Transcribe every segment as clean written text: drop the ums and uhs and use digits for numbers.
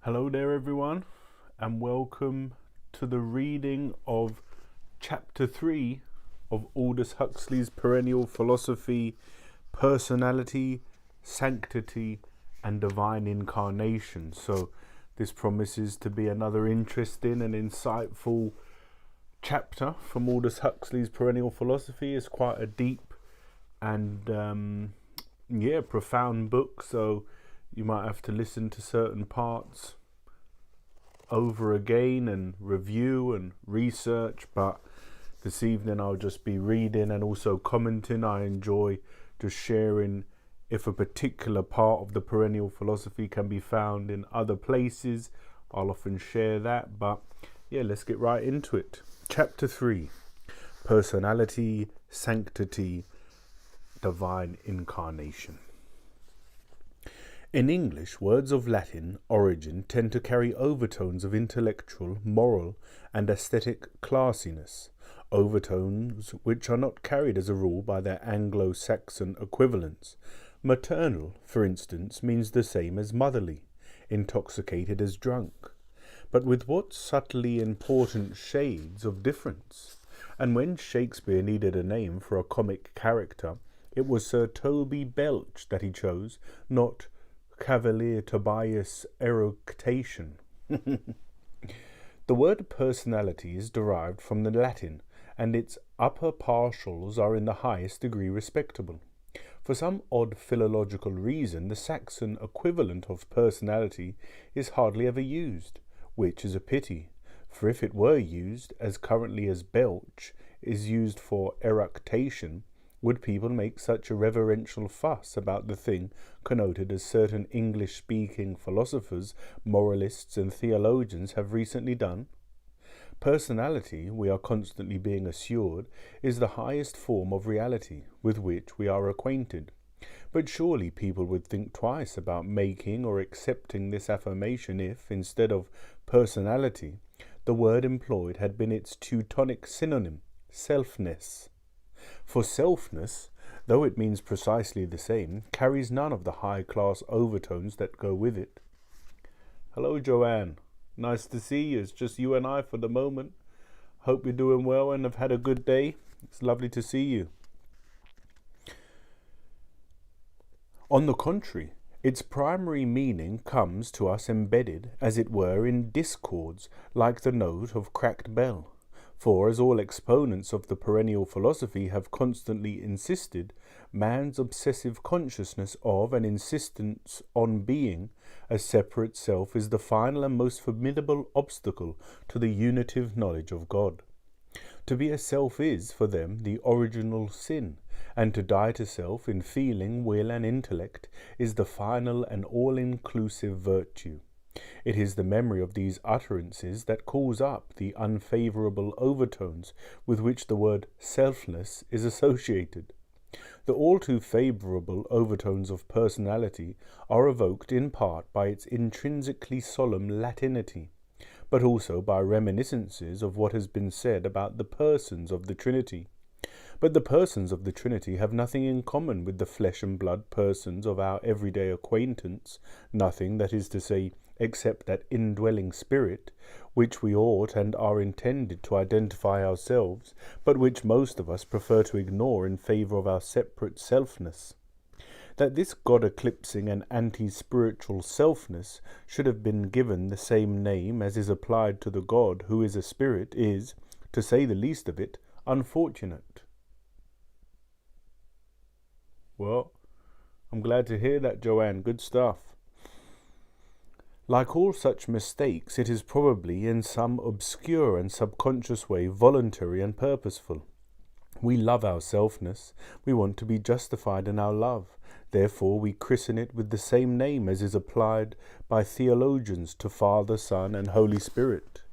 Hello there, everyone, and welcome to the reading of Chapter 3 of Aldous Huxley's Perennial Philosophy, Personality, Sanctity, and Divine Incarnation. So this promises to be another interesting and insightful chapter from Aldous Huxley's Perennial Philosophy. It's quite a deep and profound book, so you might have to listen to certain parts over again and review and research, but this evening I'll just be reading and also commenting. I enjoy just sharing if a particular part of the Perennial Philosophy can be found in other places. I'll often share that, but yeah, let's get right into it. Chapter 3, Personality, Sanctity, Divine Incarnation. In English, words of Latin origin tend to carry overtones of intellectual, moral, and aesthetic classiness, overtones which are not carried as a rule by their Anglo-Saxon equivalents. Maternal, for instance, means the same as motherly, intoxicated as drunk, but with what subtly important shades of difference. And when Shakespeare needed a name for a comic character, it was Sir Toby Belch that he chose, not Cavalier Tobias Eructation. The word personality is derived from the Latin, and its upper partials are in the highest degree respectable. For some odd philological reason, the Saxon equivalent of personality is hardly ever used, which is a pity, for if it were used, as currently as Belch is used for eructation, would people make such a reverential fuss about the thing connoted as certain English-speaking philosophers, moralists, and theologians have recently done? Personality, we are constantly being assured, is the highest form of reality with which we are acquainted. But surely people would think twice about making or accepting this affirmation if, instead of personality, the word employed had been its Teutonic synonym, selfness. For selfness, though it means precisely the same, carries none of the high-class overtones that go with it. Hello, Joanne. Nice to see you. It's just you and I for the moment. Hope you're doing well and have had a good day. It's lovely to see you. On the contrary, its primary meaning comes to us embedded, as it were, in discords, like the note of cracked bell. For, as all exponents of the perennial philosophy have constantly insisted, man's obsessive consciousness of and insistence on being a separate self is the final and most formidable obstacle to the unitive knowledge of God. To be a self is, for them, the original sin, and to die to self in feeling, will, and intellect is the final and all-inclusive virtue. It is the memory of these utterances that calls up the unfavourable overtones with which the word selfless is associated. The all too favourable overtones of personality are evoked in part by its intrinsically solemn Latinity, but also by reminiscences of what has been said about the persons of the Trinity. But the persons of the Trinity have nothing in common with the flesh and blood persons of our everyday acquaintance, nothing, that is to say, except that indwelling spirit, which we ought and are intended to identify ourselves, but which most of us prefer to ignore in favour of our separate selfness. That this God-eclipsing and anti-spiritual selfness should have been given the same name as is applied to the God who is a spirit is, to say the least of it, unfortunate. Well, I'm glad to hear that, Joanne. Good stuff. Like all such mistakes, it is probably, in some obscure and subconscious way, voluntary and purposeful. We love our selfness. We want to be justified in our love. Therefore, we christen it with the same name as is applied by theologians to Father, Son, and Holy Spirit.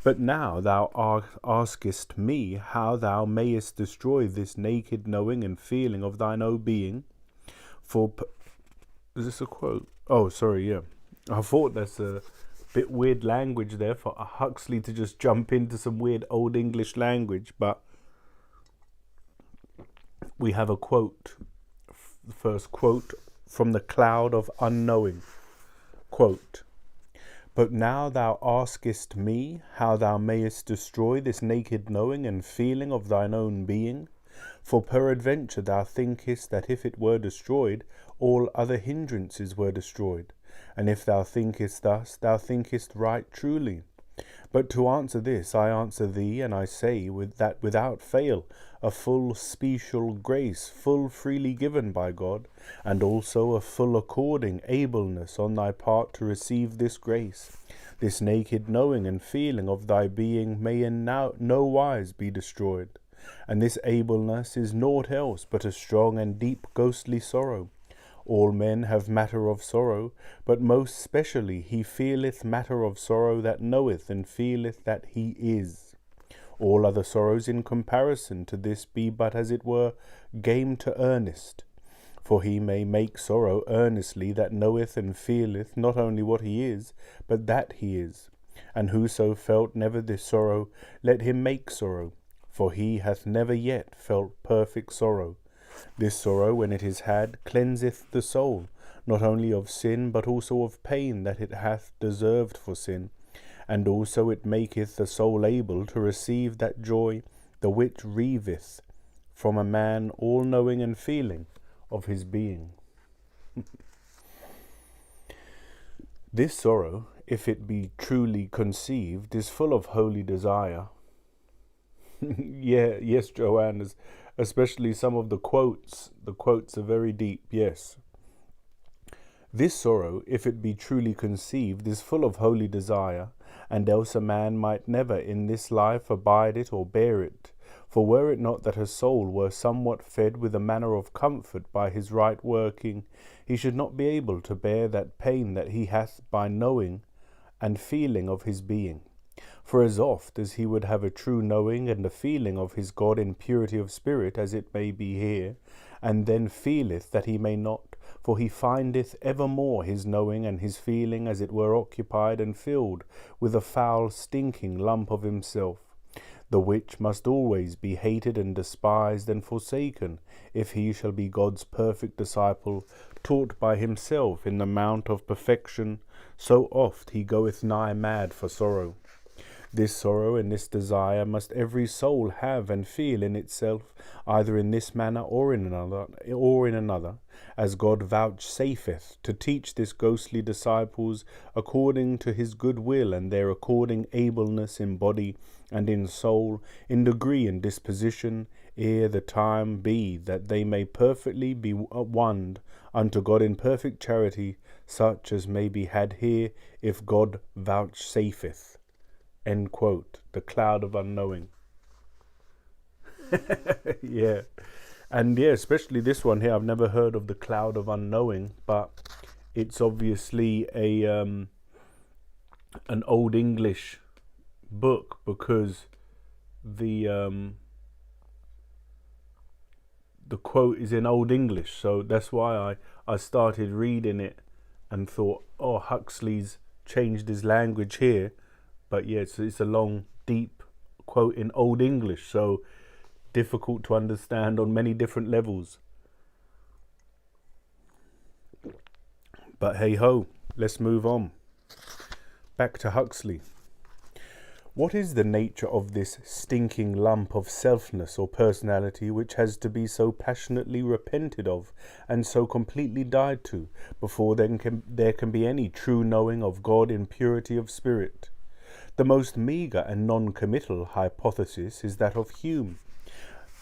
But now thou askest me how thou mayest destroy this naked knowing and feeling of thine own being. For, is this a quote? Oh, sorry, yeah. I thought that's a bit weird language there for Huxley to just jump into some weird old English language, but we have a quote, the first quote from the cloud of unknowing. Quote, But now thou askest me how thou mayest destroy this naked knowing and feeling of thine own being. For peradventure thou thinkest that if it were destroyed, all other hindrances were destroyed. And if thou thinkest thus, thou thinkest right truly. But to answer this, I answer thee, and I say that without fail, a full special grace, full freely given by God, and also a full according ableness on thy part to receive this grace, this naked knowing and feeling of thy being may in no wise be destroyed. And this ableness is naught else but a strong and deep ghostly sorrow. All men have matter of sorrow, but most specially he feeleth matter of sorrow that knoweth and feeleth that he is. All other sorrows in comparison to this be but as it were game to earnest. For he may make sorrow earnestly that knoweth and feeleth not only what he is, but that he is. And whoso felt never this sorrow, let him make sorrow, for he hath never yet felt perfect sorrow. This sorrow, when it is had, cleanseth the soul, not only of sin, but also of pain that it hath deserved for sin. And also it maketh the soul able to receive that joy, the which reaveth from a man all knowing and feeling of his being. This sorrow, if it be truly conceived, is full of holy desire. Yes, Joanne, especially some of the quotes. The quotes are very deep, yes. This sorrow, if it be truly conceived, is full of holy desire, and else a man might never in this life abide it or bear it. For were it not that a soul were somewhat fed with a manner of comfort by his right working, he should not be able to bear that pain that he hath by knowing and feeling of his being. For as oft as he would have a true knowing and a feeling of his God in purity of spirit, as it may be here, and then feeleth that he may not, for he findeth evermore his knowing and his feeling as it were occupied and filled with a foul stinking lump of himself, the which must always be hated and despised and forsaken, if he shall be God's perfect disciple, taught by himself in the mount of perfection. So oft he goeth nigh mad for sorrow. This sorrow and this desire must every soul have and feel in itself, either in this manner or in another, as God vouchsafeth to teach this ghostly disciples according to his good will and their according ableness in body and in soul, in degree and disposition, ere the time be that they may perfectly be won unto God in perfect charity, such as may be had here, if God vouchsafeth. End quote. The cloud of unknowing. Yeah. And yeah, especially this one here. I've never heard of the cloud of unknowing, but it's obviously an Old English book, because the quote is in Old English, so that's why I started reading it and thought, oh, Huxley's changed his language here. But yeah, it's a long, deep quote in Old English, so difficult to understand on many different levels. But hey ho, let's move on. Back to Huxley. What is the nature of this stinking lump of selfness or personality which has to be so passionately repented of and so completely died to before there can be any true knowing of God in purity of spirit? The most meagre and non-committal hypothesis is that of Hume.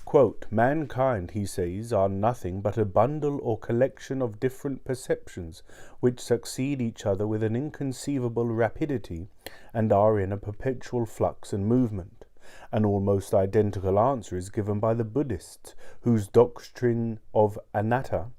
Quote, mankind, he says, are nothing but a bundle or collection of different perceptions which succeed each other with an inconceivable rapidity and are in a perpetual flux and movement. An almost identical answer is given by the Buddhists, whose doctrine of anatta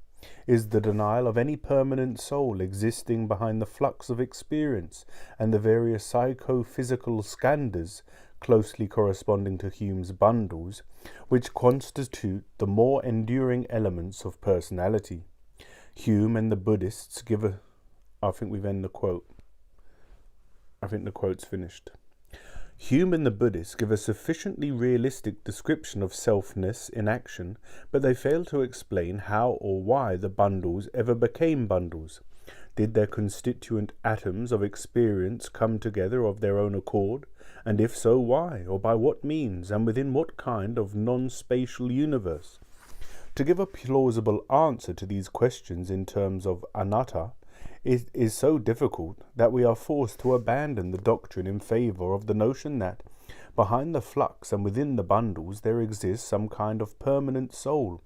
is the denial of any permanent soul existing behind the flux of experience and the various psychophysical skandhas, closely corresponding to Hume's bundles, which constitute the more enduring elements of personality. Hume and the Buddhists give a... I think we've ended the quote. I think the quote's finished. Hume and the Buddhists give a sufficiently realistic description of selfness in action, but they fail to explain how or why the bundles ever became bundles. Did their constituent atoms of experience come together of their own accord? And if so, why, or by what means, and within what kind of non-spatial universe? To give a plausible answer to these questions in terms of anatta is so difficult that we are forced to abandon the doctrine in favor of the notion that behind the flux and within the bundles there exists some kind of permanent soul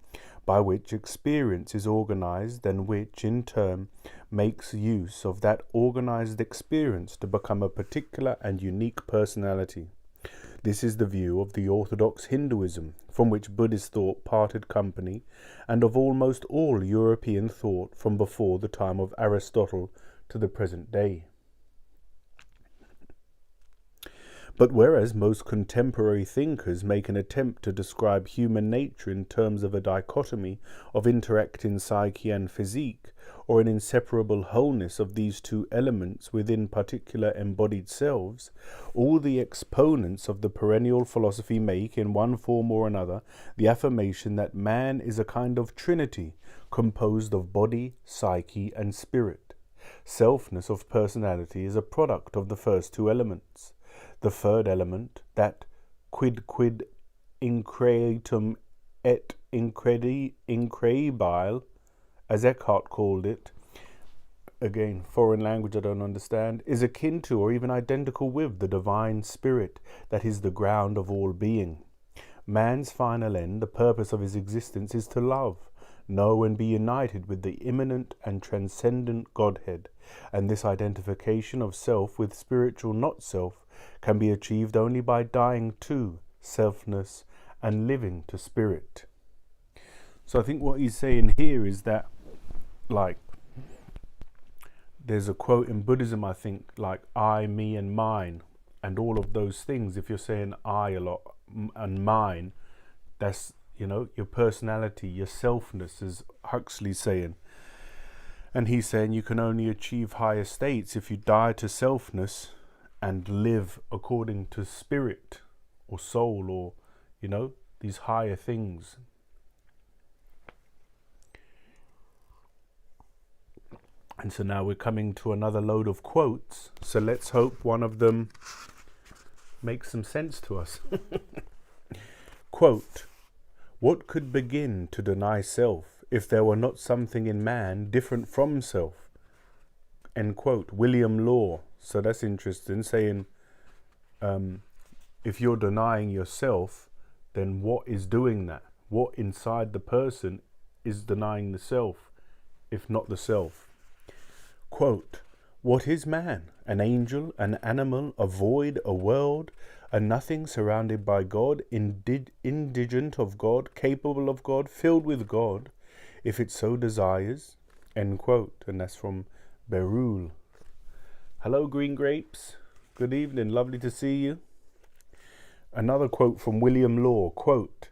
by which experience is organized, and which in turn makes use of that organized experience to become a particular and unique personality. This is the view of the orthodox Hinduism, from which Buddhist thought parted company, and of almost all European thought from before the time of Aristotle to the present day. But whereas most contemporary thinkers make an attempt to describe human nature in terms of a dichotomy of interacting psyche and physique, or an inseparable wholeness of these two elements within particular embodied selves, all the exponents of the perennial philosophy make, in one form or another, the affirmation that man is a kind of trinity composed of body, psyche, and spirit. Selfness of personality is a product of the first two elements. The third element, that quid increatum et increibile, as Eckhart called it, again, foreign language I don't understand, is akin to or even identical with the divine spirit that is the ground of all being. Man's final end, the purpose of his existence, is to love, know and be united with the immanent and transcendent Godhead, and this identification of self with spiritual not-self can be achieved only by dying to selfness and living to spirit. So I think what he's saying here is that, like, there's a quote in Buddhism, I think, like I, me and mine, and all of those things. If you're saying I a lot and mine, that's, you know, your personality, your selfness, as Huxley's saying. And he's saying you can only achieve higher states if you die to selfness and live according to spirit or soul, or, you know, these higher things. And so now we're coming to another load of quotes. So let's hope one of them makes some sense to us. Quote, "What could begin to deny self if there were not something in man different from self?" End quote. William Law. So that's interesting, saying if you're denying yourself, then what is doing that? What inside the person is denying the self, if not the self? Quote, "What is man? An angel, an animal, a void, a world, a nothing surrounded by God, indigent of God, capable of God, filled with God, if it so desires?" End quote. And that's from Berulle. Hello, Green Grapes. Good evening. Lovely to see you. Another quote from William Law. Quote,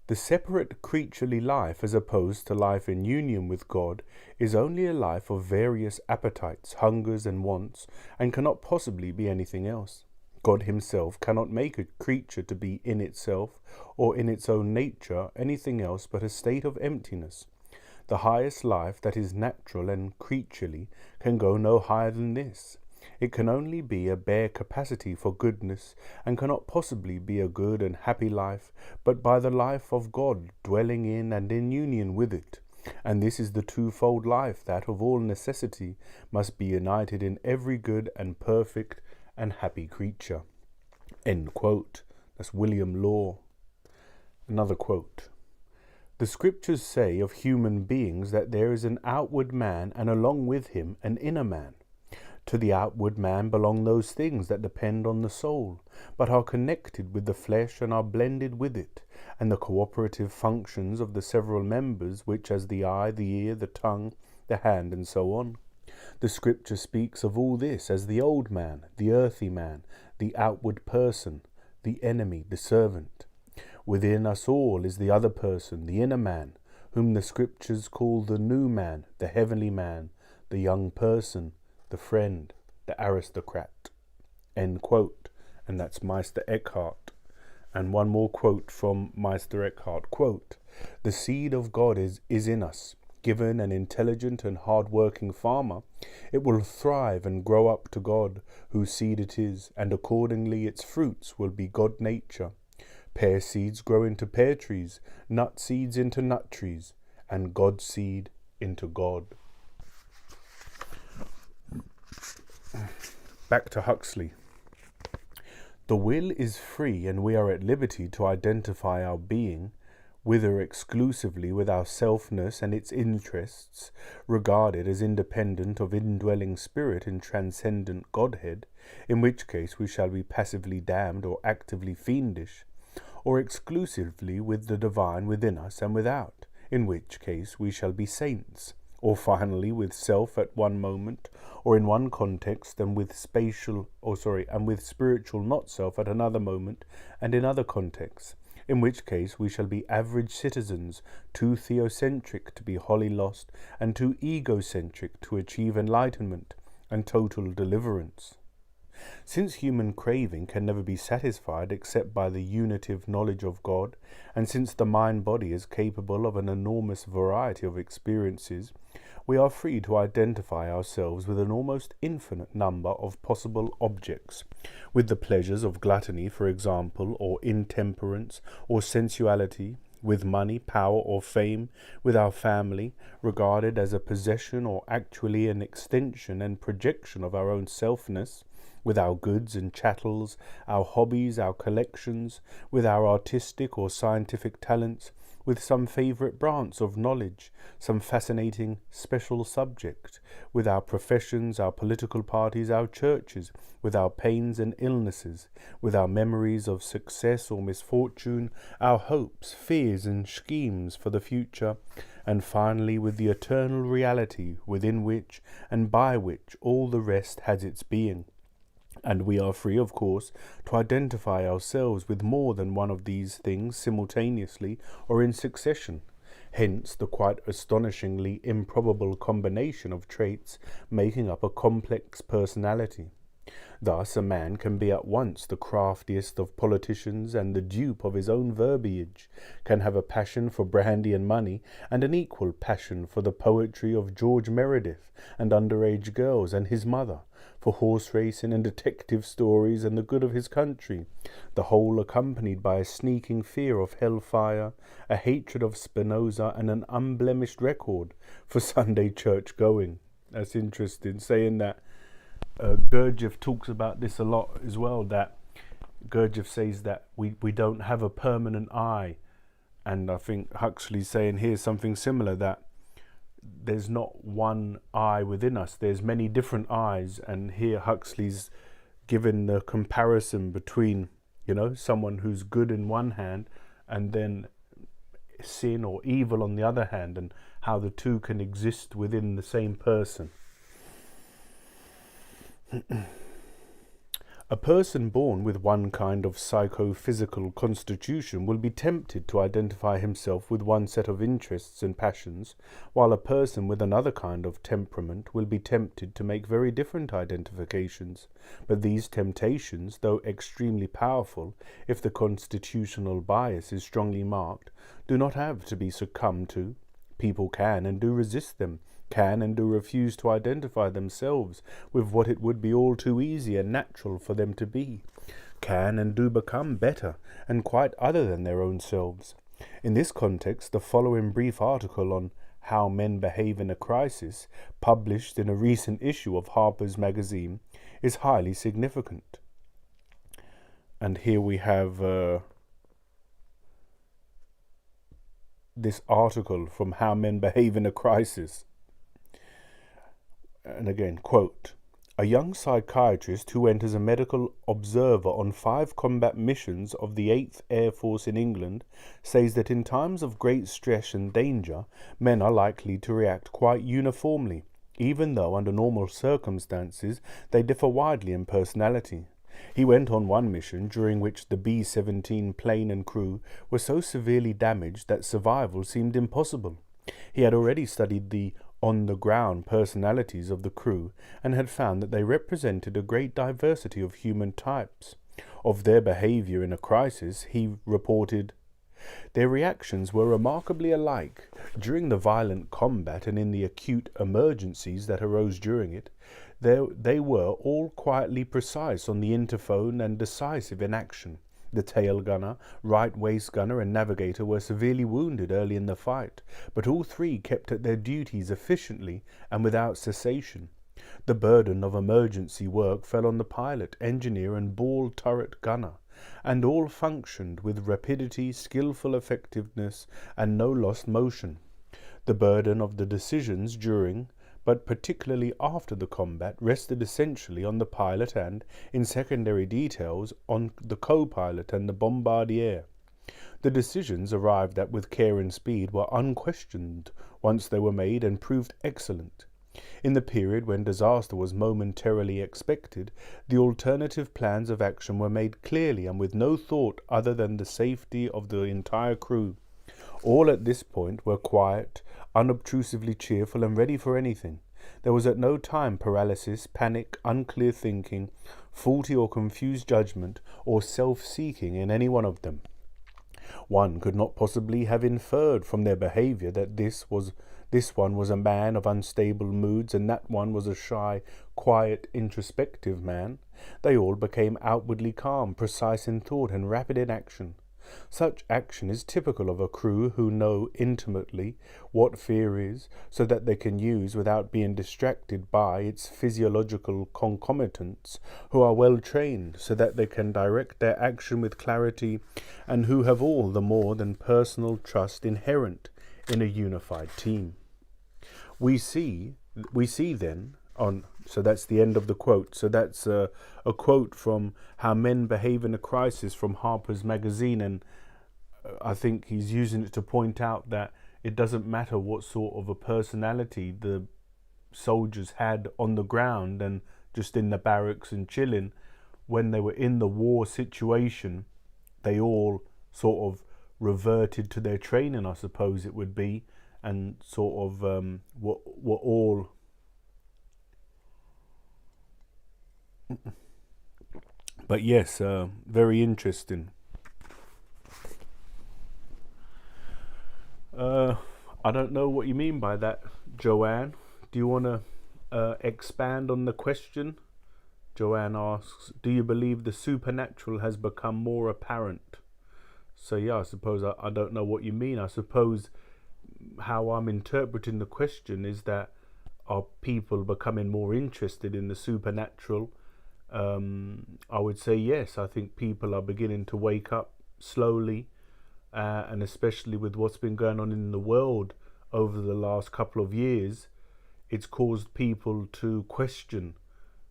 "The separate creaturely life, as opposed to life in union with God, is only a life of various appetites, hungers, and wants, and cannot possibly be anything else. God himself cannot make a creature to be in itself, or in its own nature, anything else but a state of emptiness. The highest life that is natural and creaturely can go no higher than this. It can only be a bare capacity for goodness, and cannot possibly be a good and happy life, but by the life of God dwelling in and in union with it. And this is the twofold life that of all necessity must be united in every good and perfect and happy creature." End quote. That's William Law. Another quote. "The scriptures say of human beings that there is an outward man, and along with him an inner man. To the outward man belong those things that depend on the soul, but are connected with the flesh and are blended with it, and the cooperative functions of the several members, which as the eye, the ear, the tongue, the hand, and so on. The scripture speaks of all this as the old man, the earthy man, the outward person, the enemy, the servant. Within us all is the other person, the inner man, whom the scriptures call the new man, the heavenly man, the young person, the friend, the aristocrat." End quote. And that's Meister Eckhart. And one more quote from Meister Eckhart. Quote, "The seed of God is in us. Given an intelligent and hard-working farmer, it will thrive and grow up to God, whose seed it is, and accordingly its fruits will be God nature. Pear seeds grow into pear trees, nut seeds into nut trees, and God seed into God. Back to Huxley. The will is free, and we are at liberty to identify our being, whether exclusively with our selfness and its interests, regarded as independent of indwelling spirit in transcendent Godhead, in which case we shall be passively damned or actively fiendish, or exclusively with the divine within us and without, in which case we shall be saints, or finally with self at one moment, or in one context, and with spiritual not self at another moment, and in other contexts, in which case we shall be average citizens, too theocentric to be wholly lost, and too egocentric to achieve enlightenment and total deliverance. Since human craving can never be satisfied except by the unitive knowledge of God, and since the mind-body is capable of an enormous variety of experiences, we are free to identify ourselves with an almost infinite number of possible objects, with the pleasures of gluttony, for example, or intemperance, or sensuality, with money, power, or fame, with our family, regarded as a possession or actually an extension and projection of our own selfness, with our goods and chattels, our hobbies, our collections, with our artistic or scientific talents, with some favourite branch of knowledge, some fascinating special subject, with our professions, our political parties, our churches, with our pains and illnesses, with our memories of success or misfortune, our hopes, fears and schemes for the future, and finally with the eternal reality within which and by which all the rest has its being. And we are free, of course, to identify ourselves with more than one of these things simultaneously or in succession. Hence the quite astonishingly improbable combination of traits making up a complex personality. Thus a man can be at once the craftiest of politicians and the dupe of his own verbiage, can have a passion for brandy and money, and an equal passion for the poetry of George Meredith and underage girls and his mother, for horse racing and detective stories and the good of his country, the whole accompanied by a sneaking fear of hellfire, a hatred of Spinoza, and an unblemished record for Sunday church going. That's interesting, saying that Gurdjieff talks about this a lot as well, that Gurdjieff says that we don't have a permanent I, and I think Huxley's saying here something similar, that there's not one I within us, there's many different I's. And here Huxley's given the comparison between, someone who's good in one hand and then sin or evil on the other hand, and how the two can exist within the same person. A person born with one kind of psychophysical constitution will be tempted to identify himself with one set of interests and passions, while a person with another kind of temperament will be tempted to make very different identifications. But these temptations, though extremely powerful, if the constitutional bias is strongly marked, do not have to be succumbed to. People can and do resist them, can and do refuse to identify themselves with what it would be all too easy and natural for them to be, can and do become better and quite other than their own selves. In this context, the following brief article on How Men Behave in a Crisis, published in a recent issue of Harper's Magazine, is highly significant. And here we have this article from How Men Behave in a Crisis. And again, quote, "A young psychiatrist who went as a medical observer on 5 combat missions of the 8th Air Force in England says that in times of great stress and danger, men are likely to react quite uniformly, even though under normal circumstances they differ widely in personality. He went on one mission during which the B-17 plane and crew were so severely damaged that survival seemed impossible. He had already studied the on-the-ground personalities of the crew and had found that they represented a great diversity of human types. Of their behavior in a crisis, he reported, Their reactions were remarkably alike. During the violent combat and in the acute emergencies that arose during it, they were all quietly precise on the interphone and decisive in action. The tail gunner, right waist gunner, and navigator were severely wounded early in the fight, but all three kept at their duties efficiently and without cessation. The burden of emergency work fell on the pilot, engineer, and ball turret gunner, and all functioned with rapidity, skillful effectiveness, and no lost motion. The burden of the decisions during, but particularly after the combat, rested essentially on the pilot and, in secondary details, on the co-pilot and the bombardier. The decisions arrived at with care and speed were unquestioned once they were made and proved excellent. In the period when disaster was momentarily expected, the alternative plans of action were made clearly and with no thought other than the safety of the entire crew. All at this point were quiet, unobtrusively cheerful, and ready for anything. There was at no time paralysis, panic, unclear thinking, faulty or confused judgment, or self-seeking in any one of them. One could not possibly have inferred from their behaviour that this one was a man of unstable moods and that one was a shy, quiet, introspective man. They all became outwardly calm, precise in thought, and rapid in action. Such action is typical of a crew who know intimately what fear is, so that they can use without being distracted by its physiological concomitants, who are well trained so that they can direct their action with clarity, and who have all the more than personal trust inherent in a unified team. We see then on, so that's the end of the quote. So that's a quote from How Men Behave in a Crisis from Harper's Magazine, and I think he's using it to point out that it doesn't matter what sort of a personality the soldiers had on the ground and just in the barracks and chilling. When they were in the war situation, they all sort of reverted to their training, I suppose it would be, and sort of were all but yes, very interesting. I don't know what you mean by that, Joanne. Do you want to expand on the question? Joanne asks, do you believe the supernatural has become more apparent? So yeah, I suppose I don't know what you mean. I suppose how I'm interpreting the question is that are people becoming more interested in the supernatural? I would say yes. I think people are beginning to wake up slowly, and especially with what's been going on in the world over the last couple of years, it's caused people to question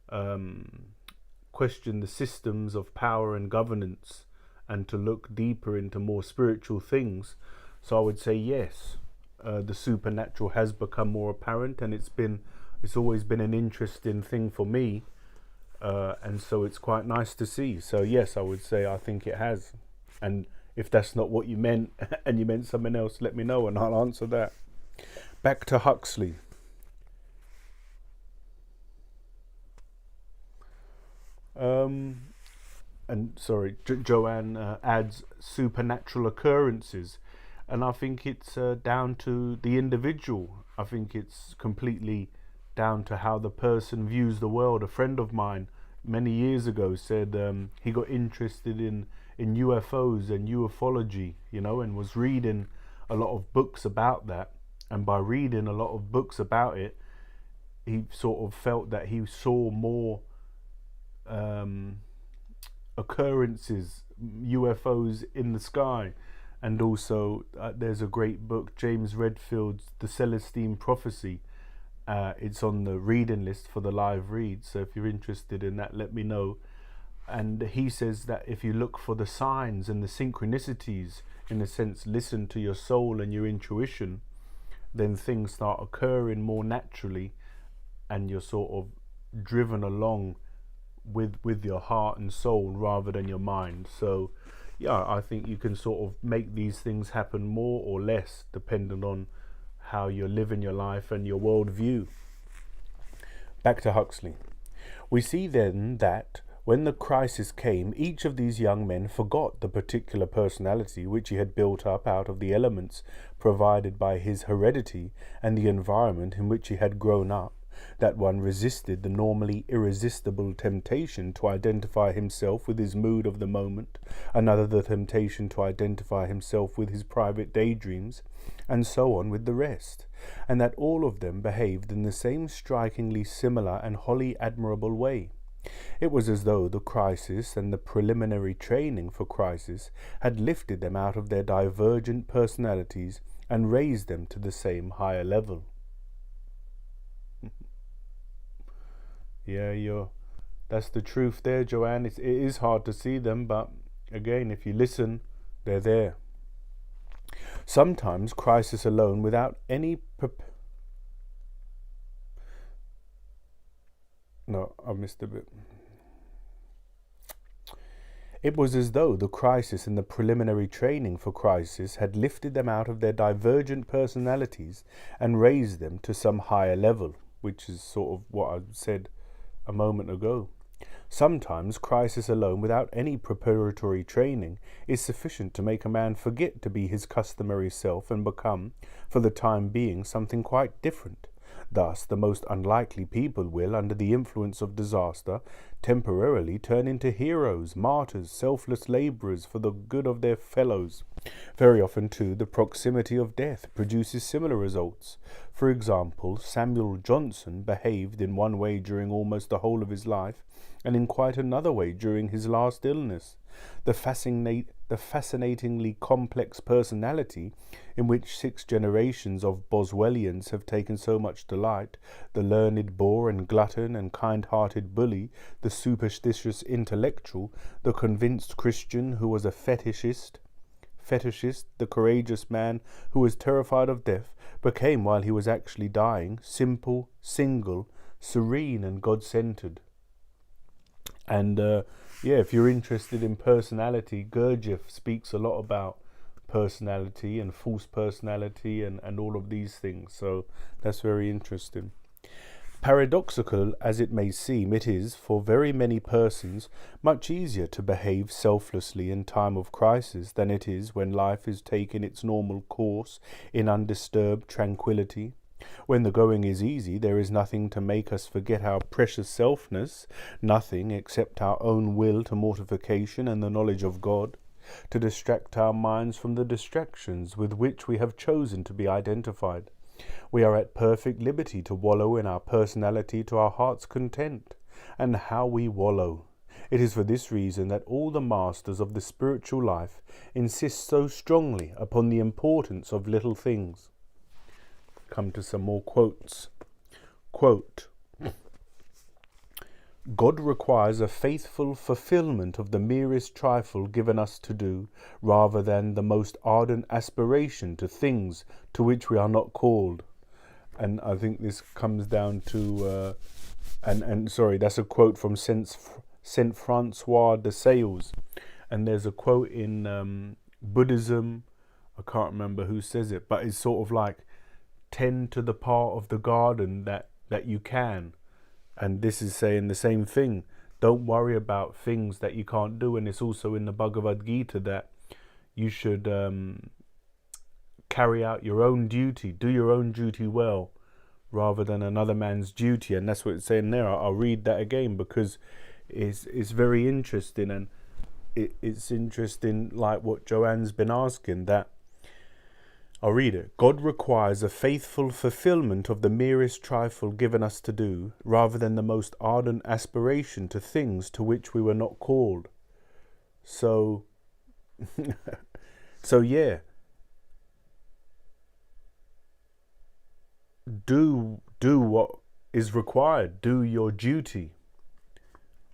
the systems of power and governance, and to look deeper into more spiritual things. So I would say yes, the supernatural has become more apparent, and it's always been an interesting thing for me, and so it's quite nice to see. So yes, I would say I think it has. And if that's not what you meant and you meant something else, let me know and I'll answer that. Back to Huxley. And sorry, Joanne adds supernatural occurrences, and I think it's down to the individual. I think it's completely down to how the person views the world. A friend of mine many years ago said he got interested in UFOs and ufology, and was reading a lot of books about that. And by reading a lot of books about it, he sort of felt that he saw more occurrences, UFOs in the sky. And also there's a great book, James Redfield's The Celestine Prophecy. It's on the reading list for the live read, so if you're interested in that, let me know. And he says that if you look for the signs and the synchronicities, in a sense, listen to your soul and your intuition, then things start occurring more naturally, and you're sort of driven along with your heart and soul rather than your mind. So yeah, I think you can sort of make these things happen more or less depending on how you're living your life and your worldview. Back to Huxley. We see then that When the crisis came, each of these young men forgot the particular personality which he had built up out of the elements provided by his heredity and the environment in which he had grown up. That one resisted the normally irresistible temptation to identify himself with his mood of the moment, another the temptation to identify himself with his private daydreams, and so on with the rest, and that all of them behaved in the same strikingly similar and wholly admirable way. It was as though the crisis and the preliminary training for crisis had lifted them out of their divergent personalities and raised them to the same higher level. Yeah, that's the truth there, Joanne. It is hard to see them, but again, if you listen, they're there. Sometimes crisis alone without any No, I missed a bit. It was as though the crisis and the preliminary training for crisis had lifted them out of their divergent personalities and raised them to some higher level, which is sort of what I said a moment ago. Sometimes crisis alone without any preparatory training is sufficient to make a man forget to be his customary self and become, for the time being, something quite different. Thus, the most unlikely people will, under the influence of disaster, temporarily turn into heroes, martyrs, selfless labourers for the good of their fellows. Very often, too, the proximity of death produces similar results. For example, Samuel Johnson behaved in one way during almost the whole of his life, and in quite another way during his last illness. The fascinatingly complex personality in which 6 generations of Boswellians have taken so much delight, the learned bore and glutton and kind-hearted bully, the superstitious intellectual, the convinced Christian who was a fetishist, the courageous man who was terrified of death, became, while he was actually dying, simple, single, serene and God-centered. And if you're interested in personality, Gurdjieff speaks a lot about personality and false personality and all of these things. So that's very interesting. Paradoxical as it may seem, it is, for very many persons, much easier to behave selflessly in time of crisis than it is when life is taking its normal course in undisturbed tranquility. When the going is easy, there is nothing to make us forget our precious selfness, nothing except our own will to mortification and the knowledge of God, to distract our minds from the distractions with which we have chosen to be identified. We are at perfect liberty to wallow in our personality to our heart's content. And how we wallow! It is for this reason that all the masters of the spiritual life insist so strongly upon the importance of little things. Come to some more quotes. Quote, God requires a faithful fulfillment of the merest trifle given us to do, rather than the most ardent aspiration to things to which we are not called. And I think this comes down to, that's a quote from Saint Francois de Sales. And there's a quote in Buddhism, I can't remember who says it, but it's sort of like, tend to the part of the garden that you can. And this is saying the same thing. Don't worry about things that you can't do. And it's also in the Bhagavad Gita that you should carry out your own duty, do your own duty well, rather than another man's duty. And that's what it's saying there. I'll read that again because it's very interesting. And it's interesting, like what Joanne's been asking, that I'll read it. God requires a faithful fulfillment of the merest trifle given us to do, rather than the most ardent aspiration to things to which we were not called. So, yeah. Do what is required. Do your duty.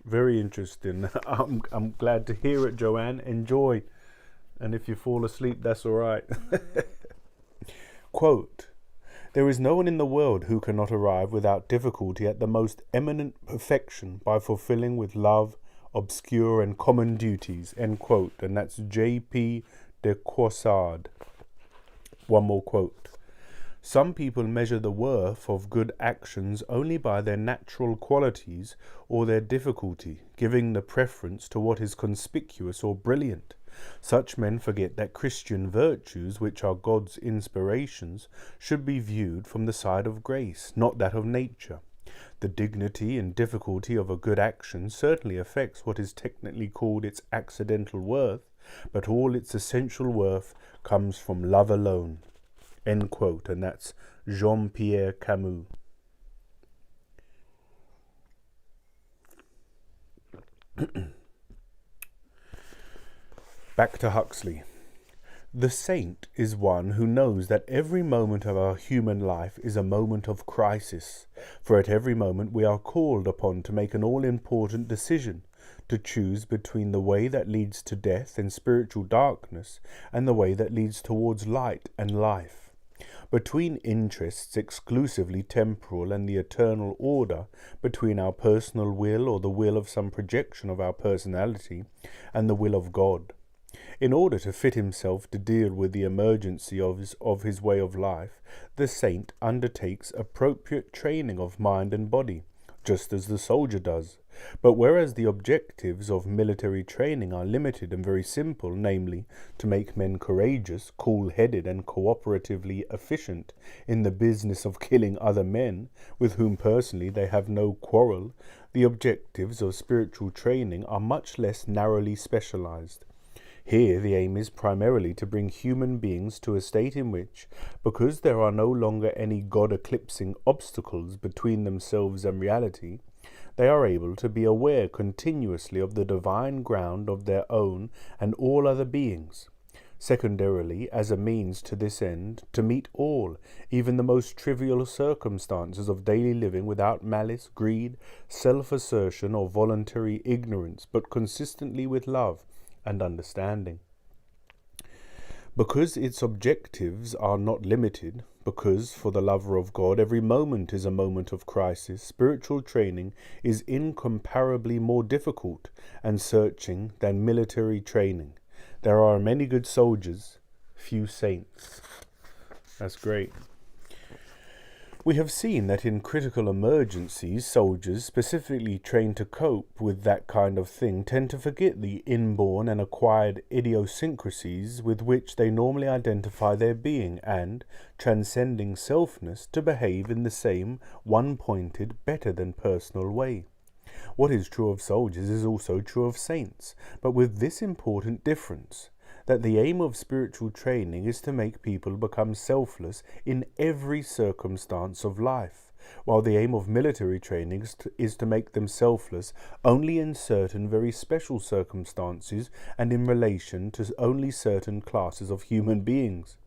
Very interesting. I'm glad to hear it, Joanne. Enjoy. And if you fall asleep, that's all right. Quote, there is no one in the world who cannot arrive without difficulty at the most eminent perfection by fulfilling with love obscure and common duties, end quote. And that's J.P. de Caussade. One more quote. Some people measure the worth of good actions only by their natural qualities or their difficulty, giving the preference to what is conspicuous or brilliant. Such men forget that Christian virtues, which are God's inspirations, should be viewed from the side of grace, not that of nature. The dignity and difficulty of a good action certainly affects what is technically called its accidental worth, but all its essential worth comes from love alone. End quote. And that's Jean-Pierre Camus. Back to Huxley. The saint is one who knows that every moment of our human life is a moment of crisis, for at every moment we are called upon to make an all-important decision, to choose between the way that leads to death and spiritual darkness and the way that leads towards light and life. Between interests exclusively temporal and the eternal order, between our personal will or the will of some projection of our personality and the will of God. In order to fit himself to deal with the emergency of his way of life, the saint undertakes appropriate training of mind and body, just as the soldier does. But whereas the objectives of military training are limited and very simple, namely, to make men courageous, cool-headed and cooperatively efficient in the business of killing other men, with whom personally they have no quarrel, the objectives of spiritual training are much less narrowly specialized. Here the aim is primarily to bring human beings to a state in which, because there are no longer any God-eclipsing obstacles between themselves and reality, they are able to be aware continuously of the divine ground of their own and all other beings. Secondarily, as a means to this end, to meet all, even the most trivial circumstances of daily living without malice, greed, self-assertion or voluntary ignorance, but consistently with love and understanding. Because its objectives are not limited, because for the lover of God every moment is a moment of crisis, spiritual training is incomparably more difficult and searching than military training. There are many good soldiers, few saints. That's great. We have seen that in critical emergencies, soldiers, specifically trained to cope with that kind of thing, tend to forget the inborn and acquired idiosyncrasies with which they normally identify their being and, transcending selfness, to behave in the same one-pointed, better than personal way. What is true of soldiers is also true of saints, but with this important difference, that the aim of spiritual training is to make people become selfless in every circumstance of life, while the aim of military training is to make them selfless only in certain very special circumstances and in relation to only certain classes of human beings.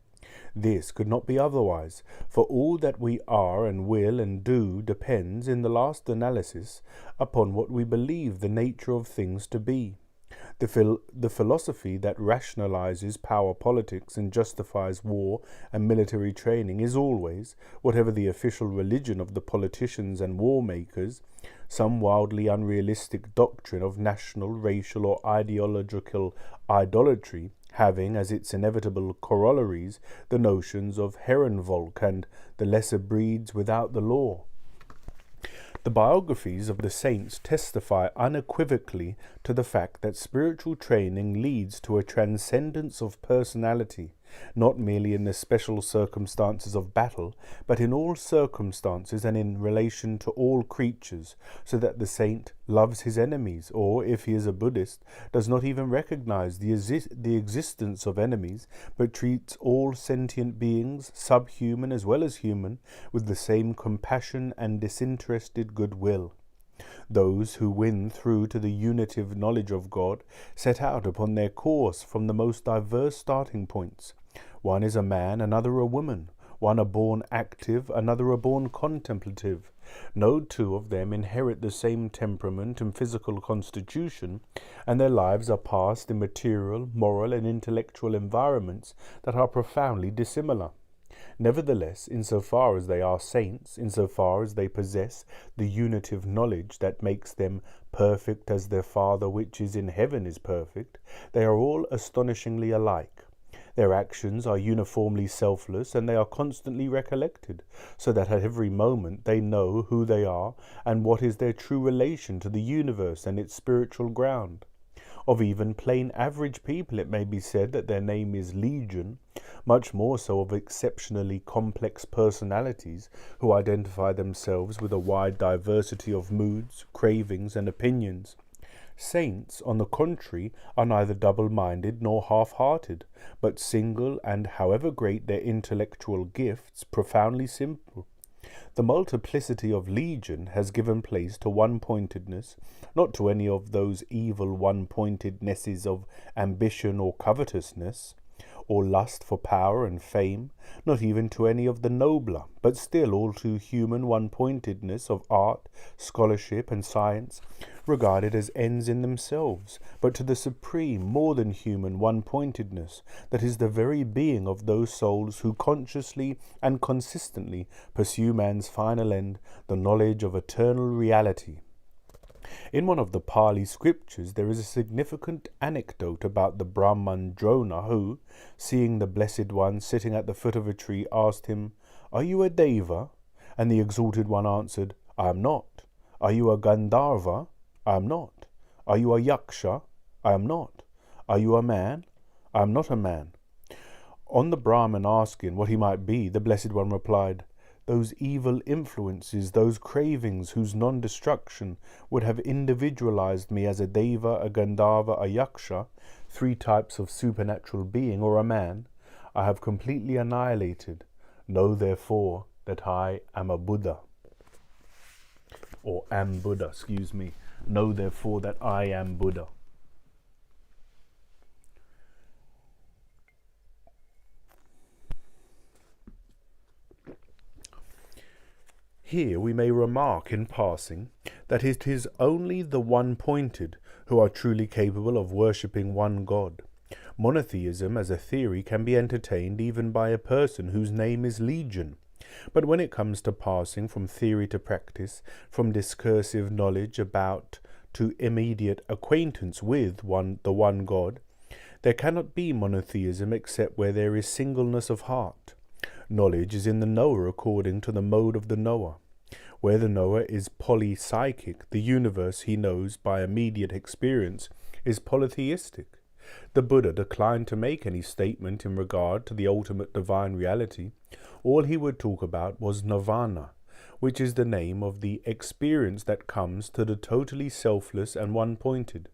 This could not be otherwise, for all that we are and will and do depends, in the last analysis, upon what we believe the nature of things to be. The philosophy that rationalizes power politics and justifies war and military training is always, whatever the official religion of the politicians and war makers, some wildly unrealistic doctrine of national, racial or ideological idolatry, having as its inevitable corollaries the notions of Herrenvolk and the lesser breeds without the law. The biographies of the saints testify unequivocally to the fact that spiritual training leads to a transcendence of personality, not merely in the special circumstances of battle, but in all circumstances and in relation to all creatures, so that the saint loves his enemies, or, if he is a Buddhist, does not even recognize the existence of enemies, but treats all sentient beings, subhuman as well as human, with the same compassion and disinterested goodwill. Those who win through to the unitive knowledge of God set out upon their course from the most diverse starting points. One is a man, another a woman. One a born active, another a born contemplative. No two of them inherit the same temperament and physical constitution, and their lives are passed in material, moral, and intellectual environments that are profoundly dissimilar. Nevertheless, insofar as they are saints, insofar as they possess the unitive knowledge that makes them perfect as their Father which is in heaven is perfect, they are all astonishingly alike. Their actions are uniformly selfless, and they are constantly recollected, so that at every moment they know who they are and what is their true relation to the universe and its spiritual ground. Of even plain average people it may be said that their name is Legion, much more so of exceptionally complex personalities who identify themselves with a wide diversity of moods, cravings, and opinions. Saints, on the contrary, are neither double-minded nor half-hearted, but single and, however great their intellectual gifts, profoundly simple. The multiplicity of Legion has given place to one-pointedness, not to any of those evil one-pointednesses of ambition or covetousness, or lust for power and fame, not even to any of the nobler, but still all too human one-pointedness of art, scholarship, and science, regarded as ends in themselves, but to the supreme, more than human one-pointedness that is the very being of those souls who consciously and consistently pursue man's final end, the knowledge of eternal reality. In one of the Pali scriptures there is a significant anecdote about the Brahman Drona who, seeing the Blessed One sitting at the foot of a tree, asked him, "Are you a Deva?" And the Exalted One answered, "I am not." "Are you a Gandharva?" "I am not." "Are you a Yaksha?" "I am not." "Are you a man?" "I am not a man." On the Brahman asking what he might be, the Blessed One replied, "Those evil influences, those cravings whose non-destruction would have individualized me as a Deva, a Gandharva, a Yaksha, 3 types of supernatural being, or a man, I have completely annihilated. Know therefore that I am a Buddha." Or am Buddha, excuse me. Know therefore that I am Buddha. Here we may remark in passing that it is only the one-pointed who are truly capable of worshipping one God. Monotheism as a theory can be entertained even by a person whose name is Legion. But when it comes to passing from theory to practice, from discursive knowledge about to immediate acquaintance with the one God, there cannot be monotheism except where there is singleness of heart. Knowledge is in the knower according to the mode of the knower. Where the knower is polypsychic, the universe he knows by immediate experience is polytheistic. The Buddha declined to make any statement in regard to the ultimate divine reality. All he would talk about was nirvana, which is the name of the experience that comes to the totally selfless and one-pointed.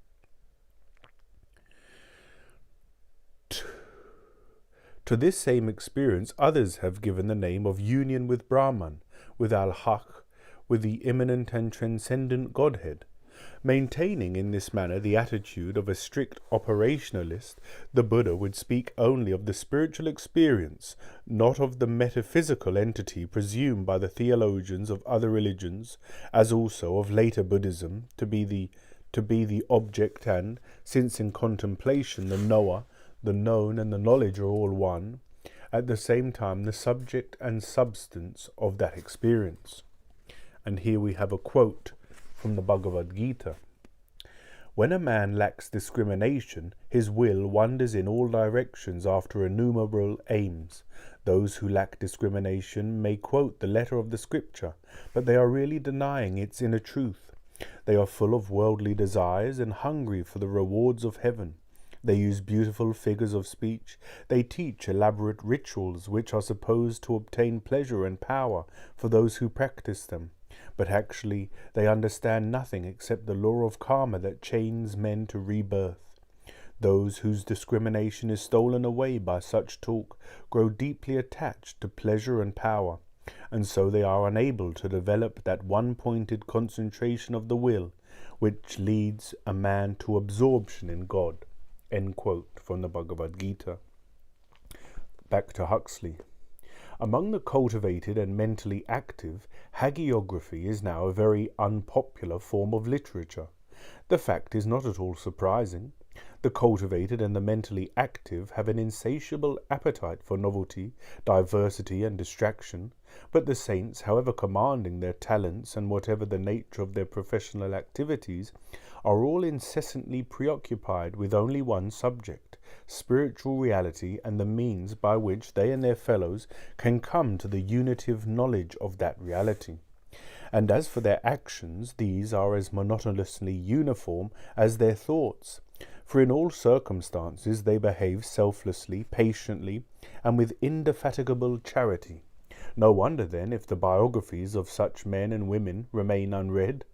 To this same experience others have given the name of union with Brahman, with Al-Haq, with the immanent and transcendent Godhead. Maintaining in this manner the attitude of a strict operationalist, the Buddha would speak only of the spiritual experience, not of the metaphysical entity presumed by the theologians of other religions, as also of later Buddhism, to be the object, and, since in contemplation the knower, the known, and the knowledge are all one, at the same time the subject and substance of that experience. And here we have a quote from the Bhagavad Gita. "When a man lacks discrimination, his will wanders in all directions after innumerable aims. Those who lack discrimination may quote the letter of the scripture, but they are really denying its inner truth. They are full of worldly desires and hungry for the rewards of heaven. They use beautiful figures of speech. They teach elaborate rituals which are supposed to obtain pleasure and power for those who practice them. But actually they understand nothing except the law of karma that chains men to rebirth. Those whose discrimination is stolen away by such talk grow deeply attached to pleasure and power, and so they are unable to develop that one-pointed concentration of the will which leads a man to absorption in God." End quote from the Bhagavad Gita. Back to Huxley. Among the cultivated and mentally active, hagiography is now a very unpopular form of literature. The fact is not at all surprising. The cultivated and the mentally active have an insatiable appetite for novelty, diversity, and distraction, but the saints, however commanding their talents and whatever the nature of their professional activities, are all incessantly preoccupied with only one subject, spiritual reality, and the means by which they and their fellows can come to the unitive knowledge of that reality. And as for their actions, these are as monotonously uniform as their thoughts. For in all circumstances they behave selflessly, patiently, and with indefatigable charity. No wonder, then, if the biographies of such men and women remain unread.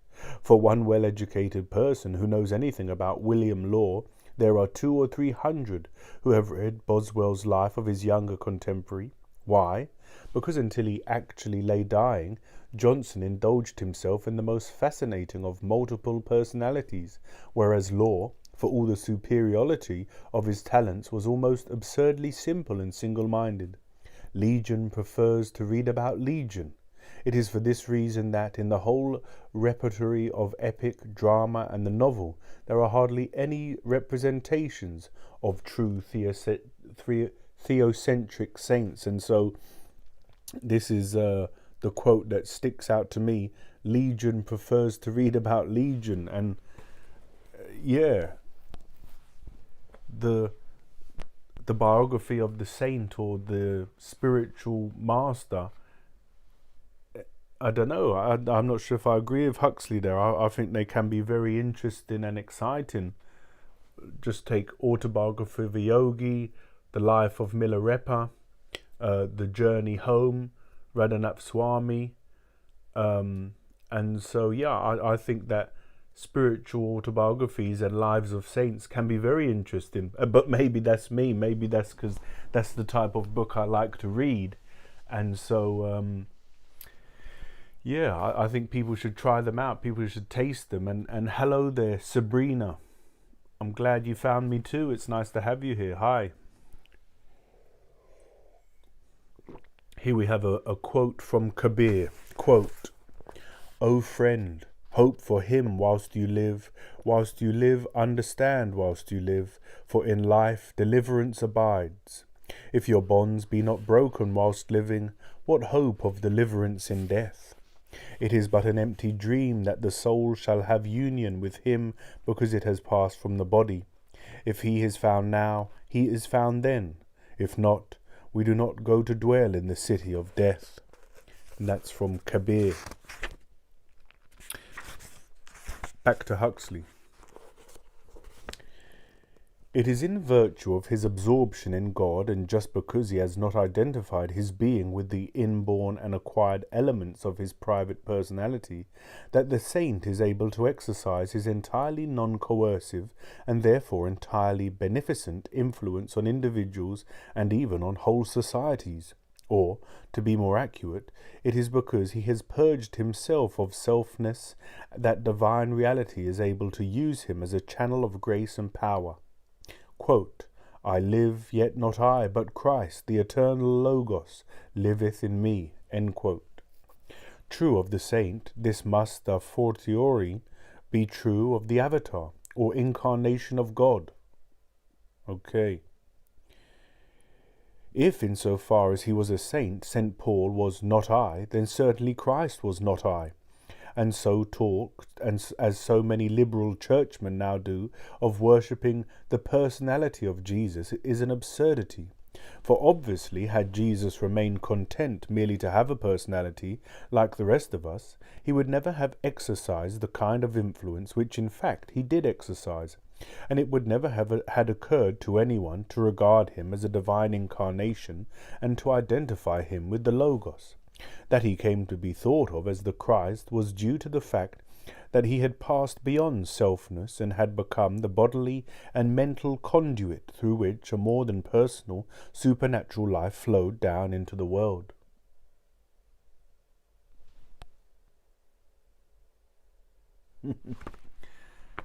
For one well-educated person who knows anything about William Law, there are 200 or 300 who have read Boswell's life of his younger contemporary. Why? Because until he actually lay dying, Johnson indulged himself in the most fascinating of multiple personalities, whereas Law, for all the superiority of his talents, was almost absurdly simple and single-minded. Legion prefers to read about Legion. It is for this reason that in the whole repertory of epic, drama, and the novel, there are hardly any representations of true theocentric saints. And so this is the quote that sticks out to me. Legion prefers to read about Legion. And the biography of the saint or the spiritual master, I don't know. I'm not sure if I agree with Huxley there. I think they can be very interesting and exciting. Just take Autobiography of a Yogi, The Life of Milarepa, The Journey Home, Radhanath Swami. And so, I think that spiritual autobiographies and lives of saints can be very interesting. But maybe that's me. Maybe that's because that's the type of book I like to read. And so, I think people should try them out. People should taste them. And hello there, Sabrina. I'm glad you found me too. It's nice to have you here. Hi. Here we have a quote from Kabir. Quote, "O friend, hope for him whilst you live, understand whilst you live, for in life deliverance abides. If your bonds be not broken whilst living, what hope of deliverance in death? It is but an empty dream that the soul shall have union with him because it has passed from the body. If he is found now, he is found then. If not, we do not go to dwell in the city of death." And that's from Kabir. Back to Huxley. It is in virtue of his absorption in God, and just because he has not identified his being with the inborn and acquired elements of his private personality, that the saint is able to exercise his entirely non-coercive and therefore entirely beneficent influence on individuals and even on whole societies. Or, to be more accurate, it is because he has purged himself of selfness that divine reality is able to use him as a channel of grace and power. Quote, "I live, yet not I, but Christ, the eternal Logos, liveth in me." End quote. True of the saint, this must a fortiori be true of the avatar, or incarnation of God. Okay. If, insofar as he was a saint, St. Paul was not I, then certainly Christ was not I. And so talk, and as so many liberal churchmen now do, of worshipping the personality of Jesus is an absurdity. For obviously, had Jesus remained content merely to have a personality like the rest of us, he would never have exercised the kind of influence which in fact he did exercise, and it would never have had occurred to anyone to regard him as a divine incarnation and to identify him with the Logos. That he came to be thought of as the Christ was due to the fact that he had passed beyond selfness and had become the bodily and mental conduit through which a more than personal, supernatural life flowed down into the world.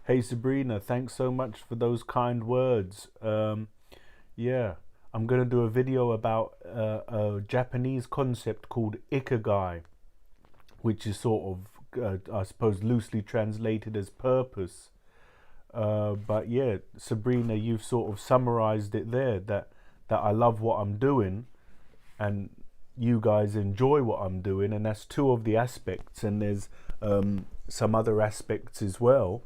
Hey Sabrina, thanks so much for those kind words. I'm going to do a video about a Japanese concept called ikigai, which is sort of, I suppose, loosely translated as purpose. But yeah, Sabrina, you've sort of summarized it there, that I love what I'm doing and you guys enjoy what I'm doing, and that's two of the aspects, and there's some other aspects as well.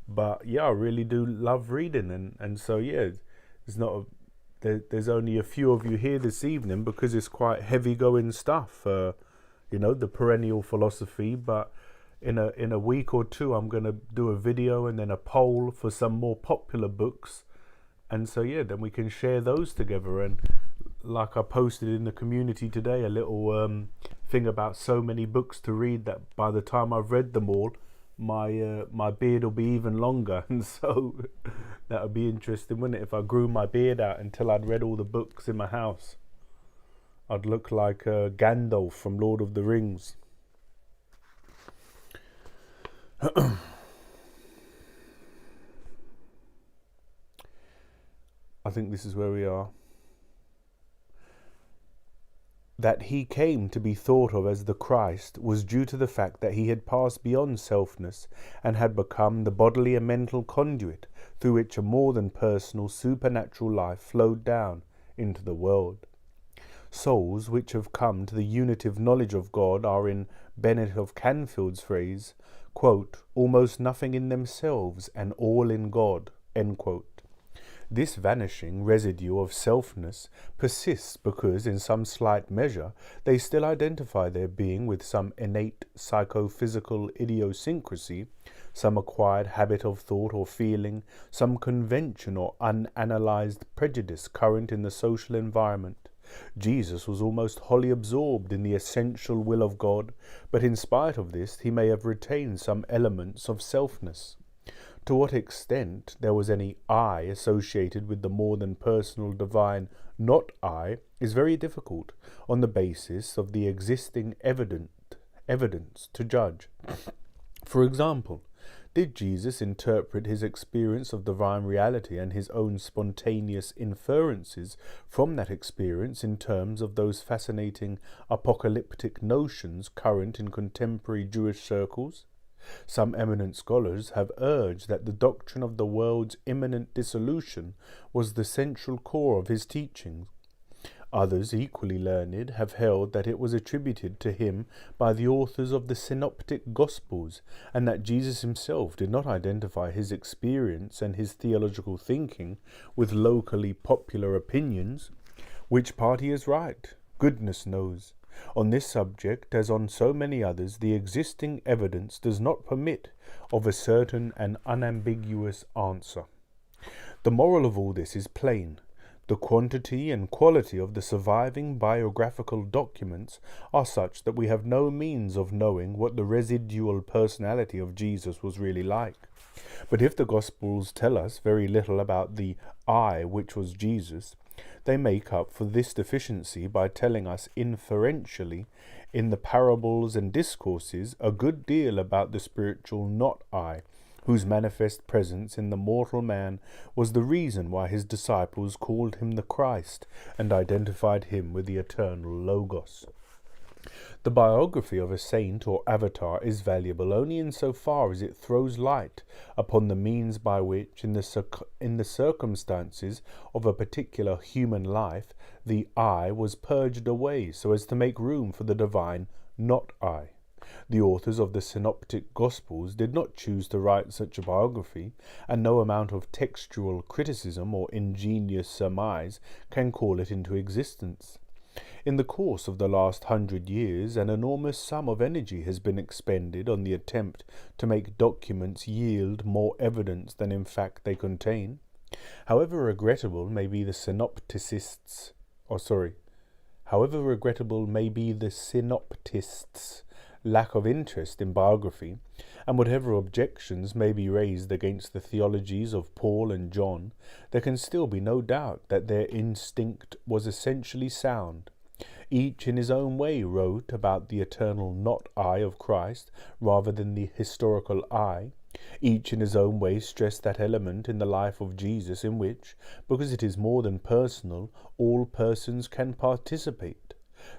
But yeah, I really do love reading, and so yeah, it's not there's only a few of you here this evening because it's quite heavy going stuff, the Perennial Philosophy. But in a week or two, I'm going to do a video and then a poll for some more popular books, and so yeah, then we can share those together. And like I posted in the community today, a little thing about so many books to read that by the time I've read them all, my beard will be even longer, and so that would be interesting, wouldn't it? If I grew my beard out until I'd read all the books in my house, I'd look like Gandalf from Lord of the Rings. I think this is where we are. That he came to be thought of as the Christ was due to the fact that he had passed beyond selfness and had become the bodily and mental conduit through which a more than personal supernatural life flowed down into the world. Souls which have come to the unitive knowledge of God are, in Bennett of Canfield's phrase, quote, almost nothing in themselves and all in God, end quote. This vanishing residue of selfness persists because, in some slight measure, they still identify their being with some innate psychophysical idiosyncrasy, some acquired habit of thought or feeling, some convention or unanalyzed prejudice current in the social environment. Jesus was almost wholly absorbed in the essential will of God, but in spite of this, he may have retained some elements of selfness. To what extent there was any I associated with the more than personal divine not I is very difficult on the basis of the existing evidence to judge. For example, did Jesus interpret his experience of divine reality and his own spontaneous inferences from that experience in terms of those fascinating apocalyptic notions current in contemporary Jewish circles? Some eminent scholars have urged that the doctrine of the world's imminent dissolution was the central core of his teachings. Others, equally learned, have held that it was attributed to him by the authors of the Synoptic Gospels, and that Jesus himself did not identify his experience and his theological thinking with locally popular opinions. Which party is right? Goodness knows. On this subject, as on so many others, the existing evidence does not permit of a certain and unambiguous answer. The moral of all this is plain. The quantity and quality of the surviving biographical documents are such that we have no means of knowing what the residual personality of Jesus was really like. But if the Gospels tell us very little about the I which was Jesus, they make up for this deficiency by telling us inferentially in the parables and discourses a good deal about the spiritual not I, whose manifest presence in the mortal man was the reason why his disciples called him the Christ and identified him with the eternal Logos. The biography of a saint or avatar is valuable only in so far as it throws light upon the means by which, in the circumstances of a particular human life, the I was purged away so as to make room for the divine not I. The authors of the Synoptic Gospels did not choose to write such a biography, and no amount of textual criticism or ingenious surmise can call it into existence. In the course of the last 100 years, an enormous sum of energy has been expended on the attempt to make documents yield more evidence than in fact they contain. However regrettable may be the synoptists' lack of interest in biography, and whatever objections may be raised against the theologies of Paul and John, there can still be no doubt that their instinct was essentially sound. Each in his own way wrote about the eternal not I of Christ rather than the historical I. Each in his own way stressed that element in the life of Jesus in which, because it is more than personal, all persons can participate.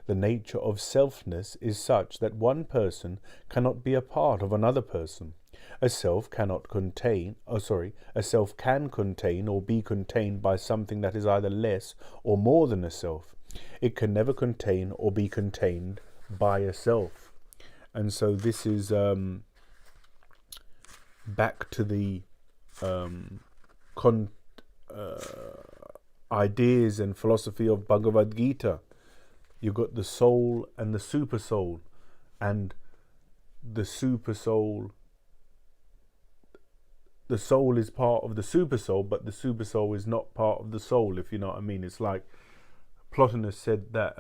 The nature of selfness is such that one person cannot be a part of another person, A self cannot contain, a self can contain or be contained by something that is either less or more than a self. It can never contain or be contained by a self. And so this is back to the ideas and philosophy of Bhagavad Gita. You've got the soul and the super soul, and the super soul, the soul is part of the super soul, but the super soul is not part of the soul, if you know what I mean. It's like Plotinus said that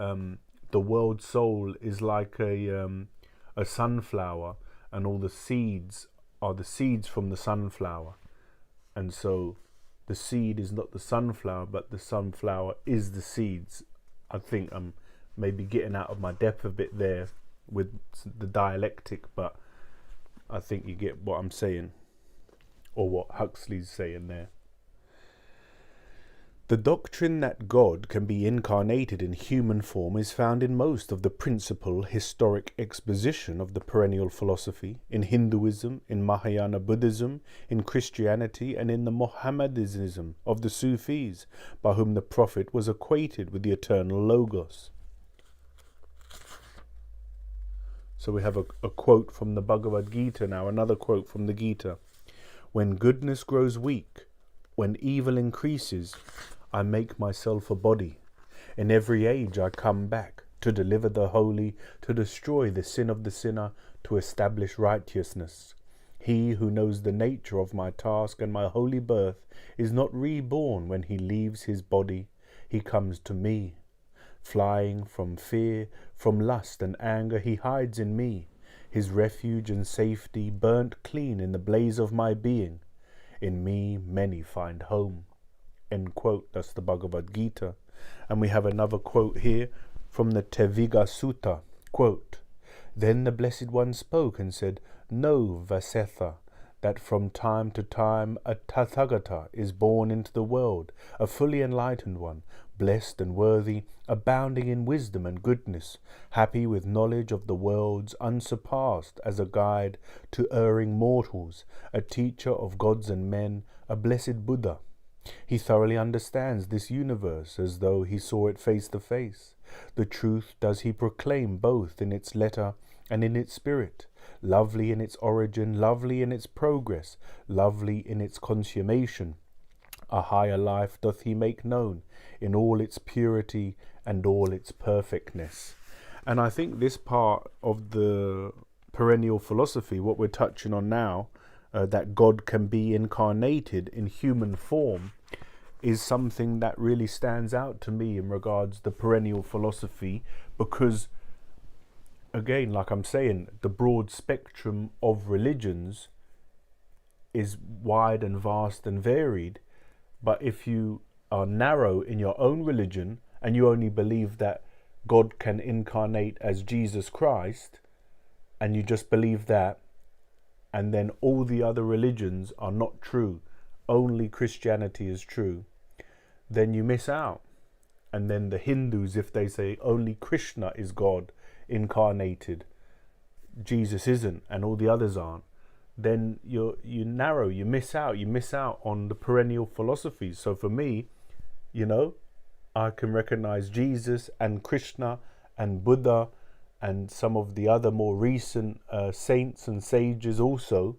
the world soul is like a sunflower, and all the seeds are the seeds from the sunflower. And so the seed is not the sunflower, but the sunflower is the seeds. I think I'm maybe getting out of my depth a bit there with the dialectic, but I think you get what I'm saying, or what Huxley's saying there. The doctrine that God can be incarnated in human form is found in most of the principal historic exposition of the perennial philosophy, in Hinduism, in Mahayana Buddhism, in Christianity, and in the Mohammedanism of the Sufis, by whom the Prophet was acquainted with the eternal Logos. So we have a quote from the Bhagavad Gita now, another quote from the Gita. When goodness grows weak, when evil increases, I make myself a body. In every age I come back to deliver the holy, to destroy the sin of the sinner, to establish righteousness. He who knows the nature of my task and my holy birth is not reborn when he leaves his body. He comes to me. Flying from fear, from lust and anger, he hides in me. His refuge and safety burnt clean in the blaze of my being. In me many find home. End quote. That's the Bhagavad Gita. And we have another quote here from the Teviga Sutta. Quote, Then the Blessed One spoke and said, Know, Vasetha, that from time to time a Tathagata is born into the world, a fully enlightened one, blessed and worthy, abounding in wisdom and goodness, happy with knowledge of the worlds, unsurpassed as a guide to erring mortals, a teacher of gods and men, a blessed Buddha. He thoroughly understands this universe as though he saw it face to face. The truth does he proclaim both in its letter and in its spirit, lovely in its origin, lovely in its progress, lovely in its consummation. A higher life doth he make known in all its purity and all its perfectness. And I think this part of the perennial philosophy, what we're touching on now, that God can be incarnated in human form, is something that really stands out to me in regards to the perennial philosophy, because again, like I'm saying, the broad spectrum of religions is wide and vast and varied. But if you are narrow in your own religion and you only believe that God can incarnate as Jesus Christ, and you just believe that, and then all the other religions are not true, only Christianity is true, then you miss out. And then the Hindus, if they say only Krishna is God incarnated, Jesus isn't, and all the others aren't, then you narrow, you miss out on the perennial philosophies. So for me, I can recognize Jesus and Krishna and Buddha and some of the other more recent saints and sages also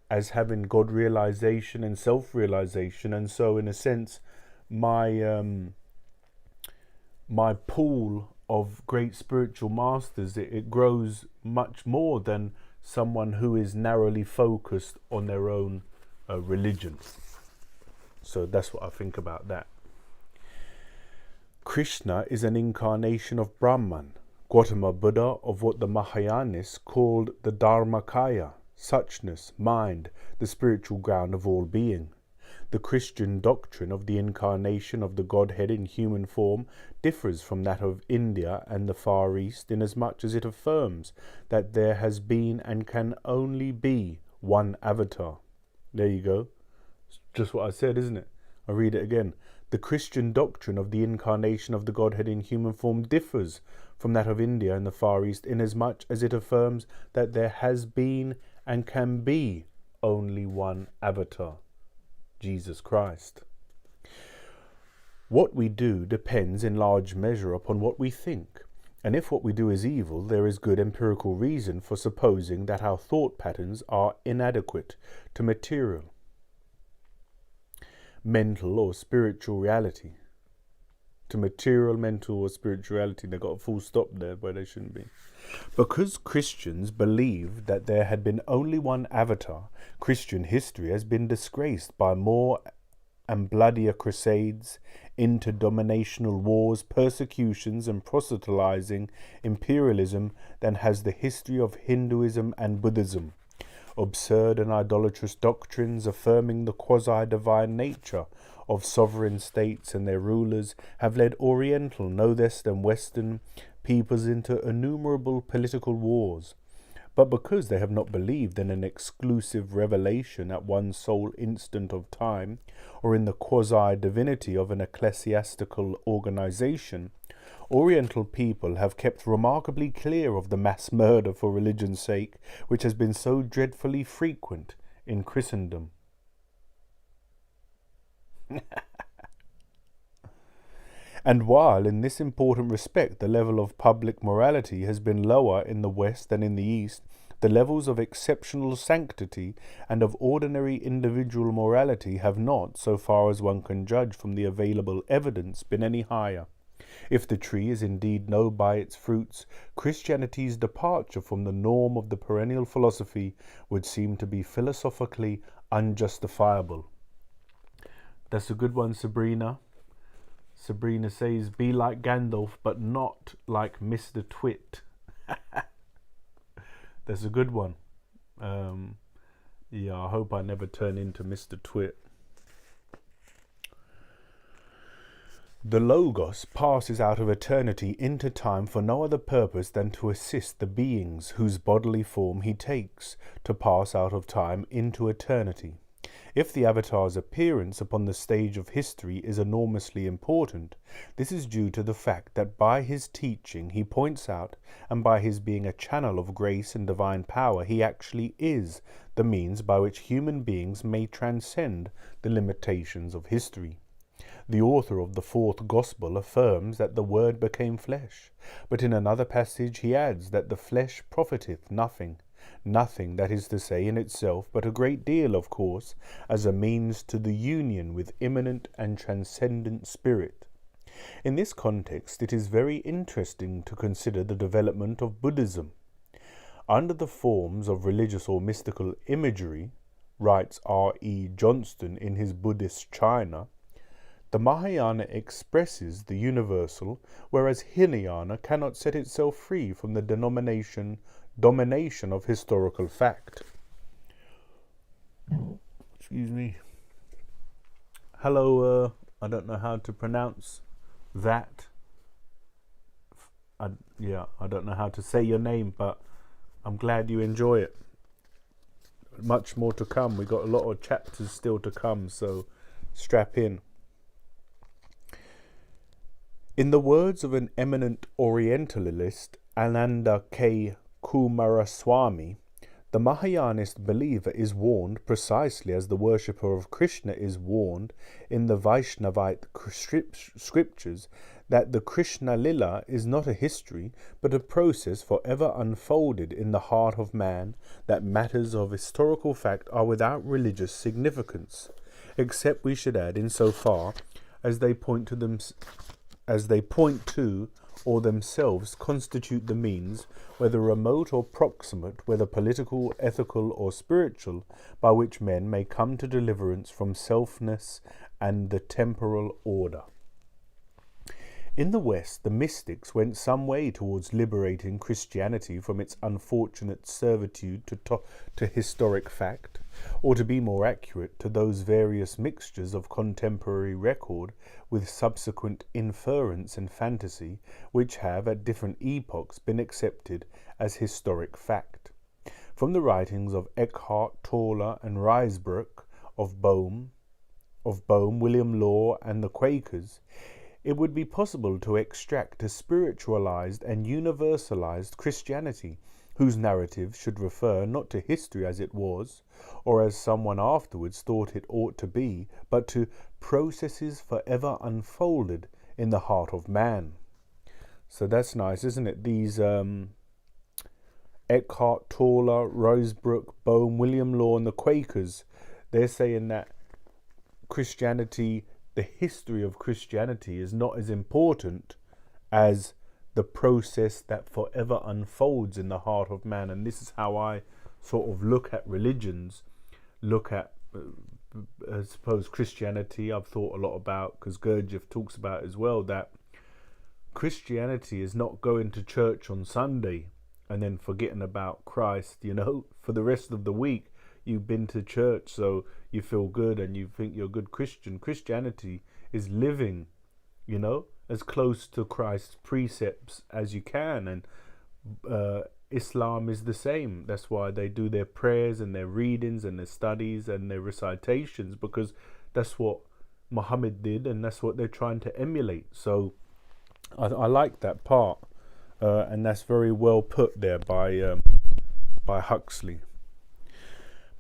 as having God realization and self-realization. And so in a sense, my pool of great spiritual masters, it grows much more than someone who is narrowly focused on their own religion. So that's what I think about that. Krishna is an incarnation of Brahman, Gautama Buddha of what the Mahayanists called the Dharmakaya, suchness, mind, the spiritual ground of all being. The Christian doctrine of the incarnation of the Godhead in human form differs from that of India and the Far East inasmuch as it affirms that there has been and can only be one avatar. There you go. It's just what I said, isn't it? I'll read it again. The Christian doctrine of the incarnation of the Godhead in human form differs from that of India and the Far East inasmuch as it affirms that there has been and can be only one avatar, Jesus Christ. What we do depends in large measure upon what we think, and if what we do is evil, there is good empirical reason for supposing that our thought patterns are inadequate to material, mental or spiritual reality. To material, mental or spirituality. They got a full stop there where they shouldn't be. Because Christians believed that there had been only one avatar, Christian history has been disgraced by more and bloodier crusades, interdominational wars, persecutions and proselytizing imperialism than has the history of Hinduism and Buddhism. Absurd and idolatrous doctrines affirming the quasi-divine nature of sovereign states and their rulers have led Oriental no less than Western peoples into innumerable political wars. But because they have not believed in an exclusive revelation at one sole instant of time, or in the quasi-divinity of an ecclesiastical organization, Oriental people have kept remarkably clear of the mass murder for religion's sake, which has been so dreadfully frequent in Christendom. And while in this important respect the level of public morality has been lower in the West than in the East, the levels of exceptional sanctity and of ordinary individual morality have not, so far as one can judge from the available evidence, been any higher. If the tree is indeed known by its fruits, Christianity's departure from the norm of the perennial philosophy would seem to be philosophically unjustifiable. That's a good one, Sabrina. Sabrina says, be like Gandalf, but not like Mr. Twit. That's a good one. Yeah, I hope I never turn into Mr. Twit. The Logos passes out of eternity into time for no other purpose than to assist the beings whose bodily form he takes to pass out of time into eternity. If the Avatar's appearance upon the stage of history is enormously important, this is due to the fact that by his teaching he points out, and by his being a channel of grace and divine power, he actually is the means by which human beings may transcend the limitations of history. The author of the fourth Gospel affirms that the Word became flesh, but in another passage he adds that the flesh profiteth nothing. Nothing, that is to say, in itself, but a great deal, of course, as a means to the union with immanent and transcendent spirit. In this context, it is very interesting to consider the development of Buddhism. Under the forms of religious or mystical imagery, writes R.E. Johnston in his Buddhist China, the Mahayana expresses the universal, whereas Hinayana cannot set itself free from the domination of historical fact. Excuse me. Hello, I don't know how to pronounce that. I don't know how to say your name, but I'm glad you enjoy it. Much more to come. We got a lot of chapters still to come, so strap in. In the words of an eminent Orientalist, Ananda K. Kumaraswamy, the Mahayanist believer is warned precisely as the worshipper of Krishna is warned in the Vaishnavite scriptures that the Krishna Lila is not a history but a process forever unfolded in the heart of man, that matters of historical fact are without religious significance, except, we should add, in so far as they point to or themselves constitute the means, whether remote or proximate, whether political, ethical, or spiritual, by which men may come to deliverance from selfness and the temporal order. In the West, the mystics went some way towards liberating Christianity from its unfortunate servitude to historic fact, or to be more accurate, to those various mixtures of contemporary record with subsequent inference and fantasy, which have at different epochs been accepted as historic fact. From the writings of Eckhart Tolle and Risebrook, of Bohm, William Law, and the Quakers, it would be possible to extract a spiritualized and universalized Christianity, whose narrative should refer not to history as it was, or as someone afterwards thought it ought to be, but to processes forever unfolded in the heart of man. So that's nice, isn't it? These Eckhart Tolle, Rosebrook, Bohm, William Law, and the Quakers, they're saying that Christianity, the history of Christianity, is not as important as the process that forever unfolds in the heart of man. And this is how I sort of look at religions, look at, I suppose, Christianity. I've thought a lot about, because Gurdjieff talks about as well, that Christianity is not going to church on Sunday and then forgetting about Christ, for the rest of the week. You've been to church, so you feel good and you think you're a good Christian. Christianity is living, as close to Christ's precepts as you can. And Islam is the same. That's why they do their prayers and their readings and their studies and their recitations, because that's what Muhammad did and that's what they're trying to emulate. So I like that part, and that's very well put there by Huxley.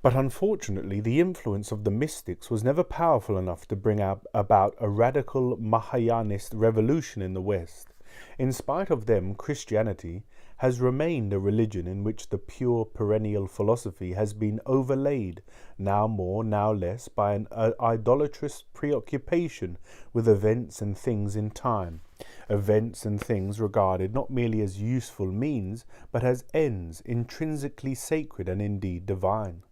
But unfortunately, the influence of the mystics was never powerful enough to bring about a radical Mahayanist revolution in the West. In spite of them, Christianity has remained a religion in which the pure perennial philosophy has been overlaid, now more, now less, by an idolatrous preoccupation with events and things in time. Events and things regarded not merely as useful means, but as ends intrinsically sacred and indeed divine.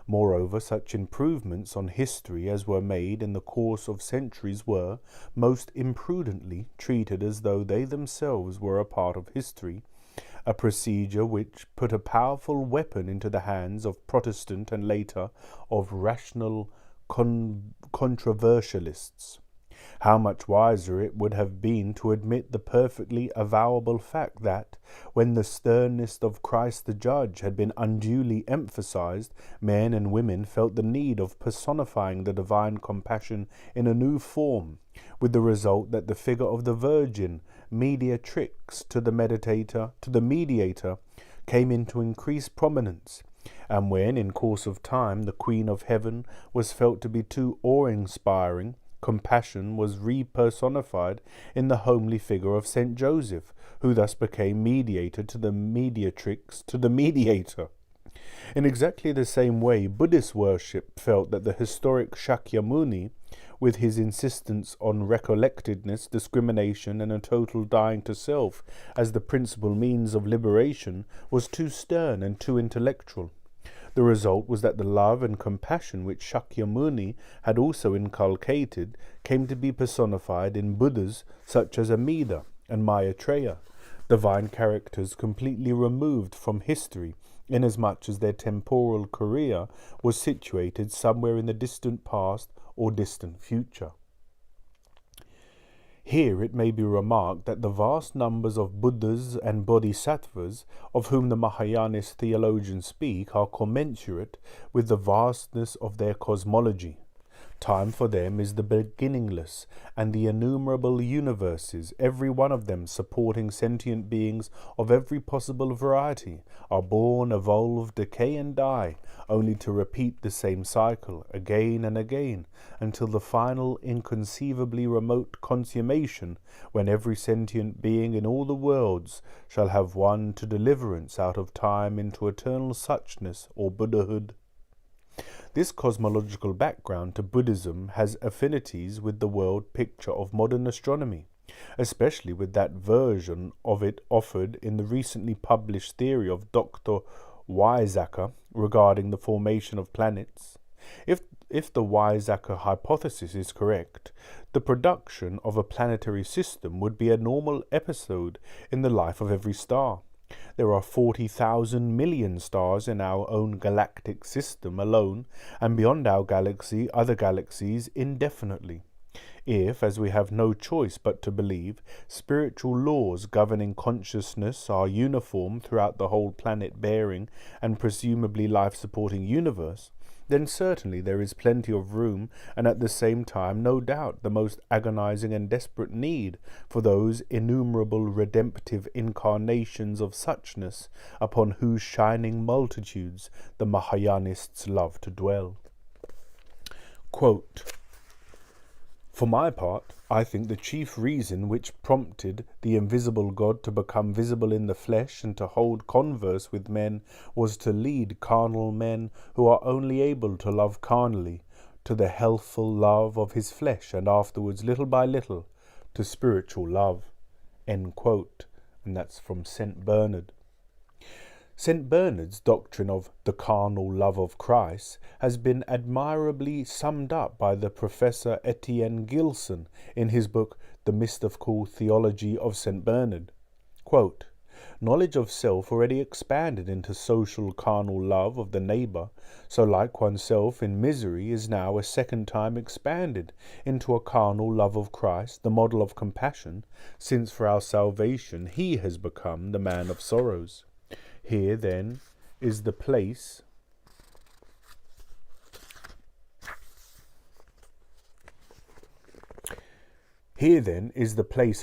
Moreover, such improvements on history as were made in the course of centuries were, most imprudently, treated as though they themselves were a part of history, a procedure which put a powerful weapon into the hands of Protestant and later of rational controversialists. How much wiser it would have been to admit the perfectly avowable fact that, when the sternness of Christ the Judge had been unduly emphasized, men and women felt the need of personifying the divine compassion in a new form, with the result that the figure of the Virgin, mediatrix to the mediator, came into increased prominence. And when, in course of time, the Queen of Heaven was felt to be too awe-inspiring, compassion was repersonified in the homely figure of Saint Joseph, who thus became mediator to the mediatrix to the mediator. In exactly the same way, Buddhist worship felt that the historic Shakyamuni, with his insistence on recollectedness, discrimination, and a total dying to self as the principal means of liberation, was too stern and too intellectual. The result was that the love and compassion which Shakyamuni had also inculcated came to be personified in Buddhas such as Amida and Maitreya, divine characters completely removed from history, inasmuch as their temporal career was situated somewhere in the distant past or distant future. Here it may be remarked that the vast numbers of Buddhas and Bodhisattvas of whom the Mahayanist theologians speak are commensurate with the vastness of their cosmology. Time for them is the beginningless, and the innumerable universes, every one of them supporting sentient beings of every possible variety, are born, evolve, decay, and die, only to repeat the same cycle again and again, until the final inconceivably remote consummation, when every sentient being in all the worlds shall have won to deliverance out of time into eternal suchness or Buddhahood. This cosmological background to Buddhism has affinities with the world picture of modern astronomy, especially with that version of it offered in the recently published theory of Dr. Weizsäcker regarding the formation of planets. If the Weizsäcker hypothesis is correct, the production of a planetary system would be a normal episode in the life of every star. There are 40,000 million stars in our own galactic system alone, and beyond our galaxy, other galaxies indefinitely. If, as we have no choice but to believe, spiritual laws governing consciousness are uniform throughout the whole planet-bearing and presumably life-supporting universe, then certainly there is plenty of room, and at the same time, no doubt, the most agonizing and desperate need for those innumerable redemptive incarnations of suchness upon whose shining multitudes the Mahayanists love to dwell. Quote, "For my part, I think the chief reason which prompted the invisible God to become visible in the flesh and to hold converse with men was to lead carnal men who are only able to love carnally to the healthful love of his flesh, and afterwards, little by little, to spiritual love." End quote. And that's from St. Bernard. St. Bernard's doctrine of the carnal love of Christ has been admirably summed up by the Professor Etienne Gilson in his book The Mystical Theology of St. Bernard. Quote, "Knowledge of self already expanded into social carnal love of the neighbour, so like oneself in misery is now a second time expanded into a carnal love of Christ, the model of compassion, since for our salvation he has become the man of sorrows. Here then is the place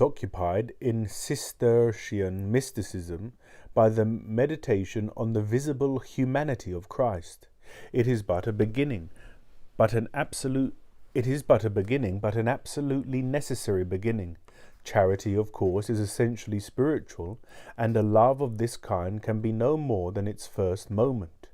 occupied in Cistercian mysticism by the meditation on the visible humanity of Christ. It is but a beginning, but an absolutely necessary beginning. Charity, of course, is essentially spiritual, and a love of this kind can be no more than its first moment.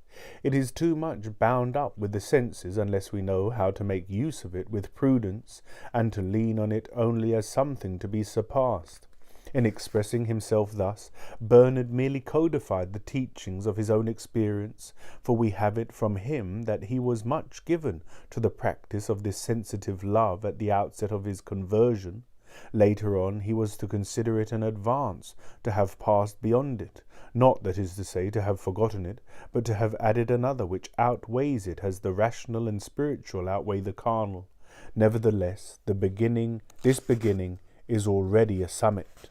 It is too much bound up with the senses unless we know how to make use of it with prudence, and to lean on it only as something to be surpassed. In expressing himself thus, Bernard merely codified the teachings of his own experience, for we have it from him that he was much given to the practice of this sensitive love at the outset of his conversion. Later on, he was to consider it an advance to have passed beyond it, not, that is to say, to have forgotten it, but to have added another which outweighs it as the rational and spiritual outweigh the carnal. Nevertheless, this beginning is already a summit."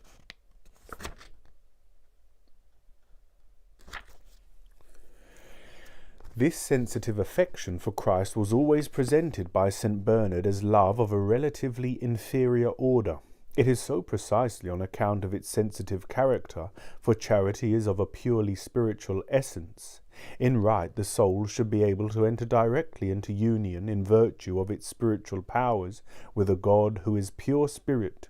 This sensitive affection for Christ was always presented by St. Bernard as love of a relatively inferior order. It is so precisely on account of its sensitive character, for charity is of a purely spiritual essence. In right, the soul should be able to enter directly into union in virtue of its spiritual powers with a God who is pure spirit.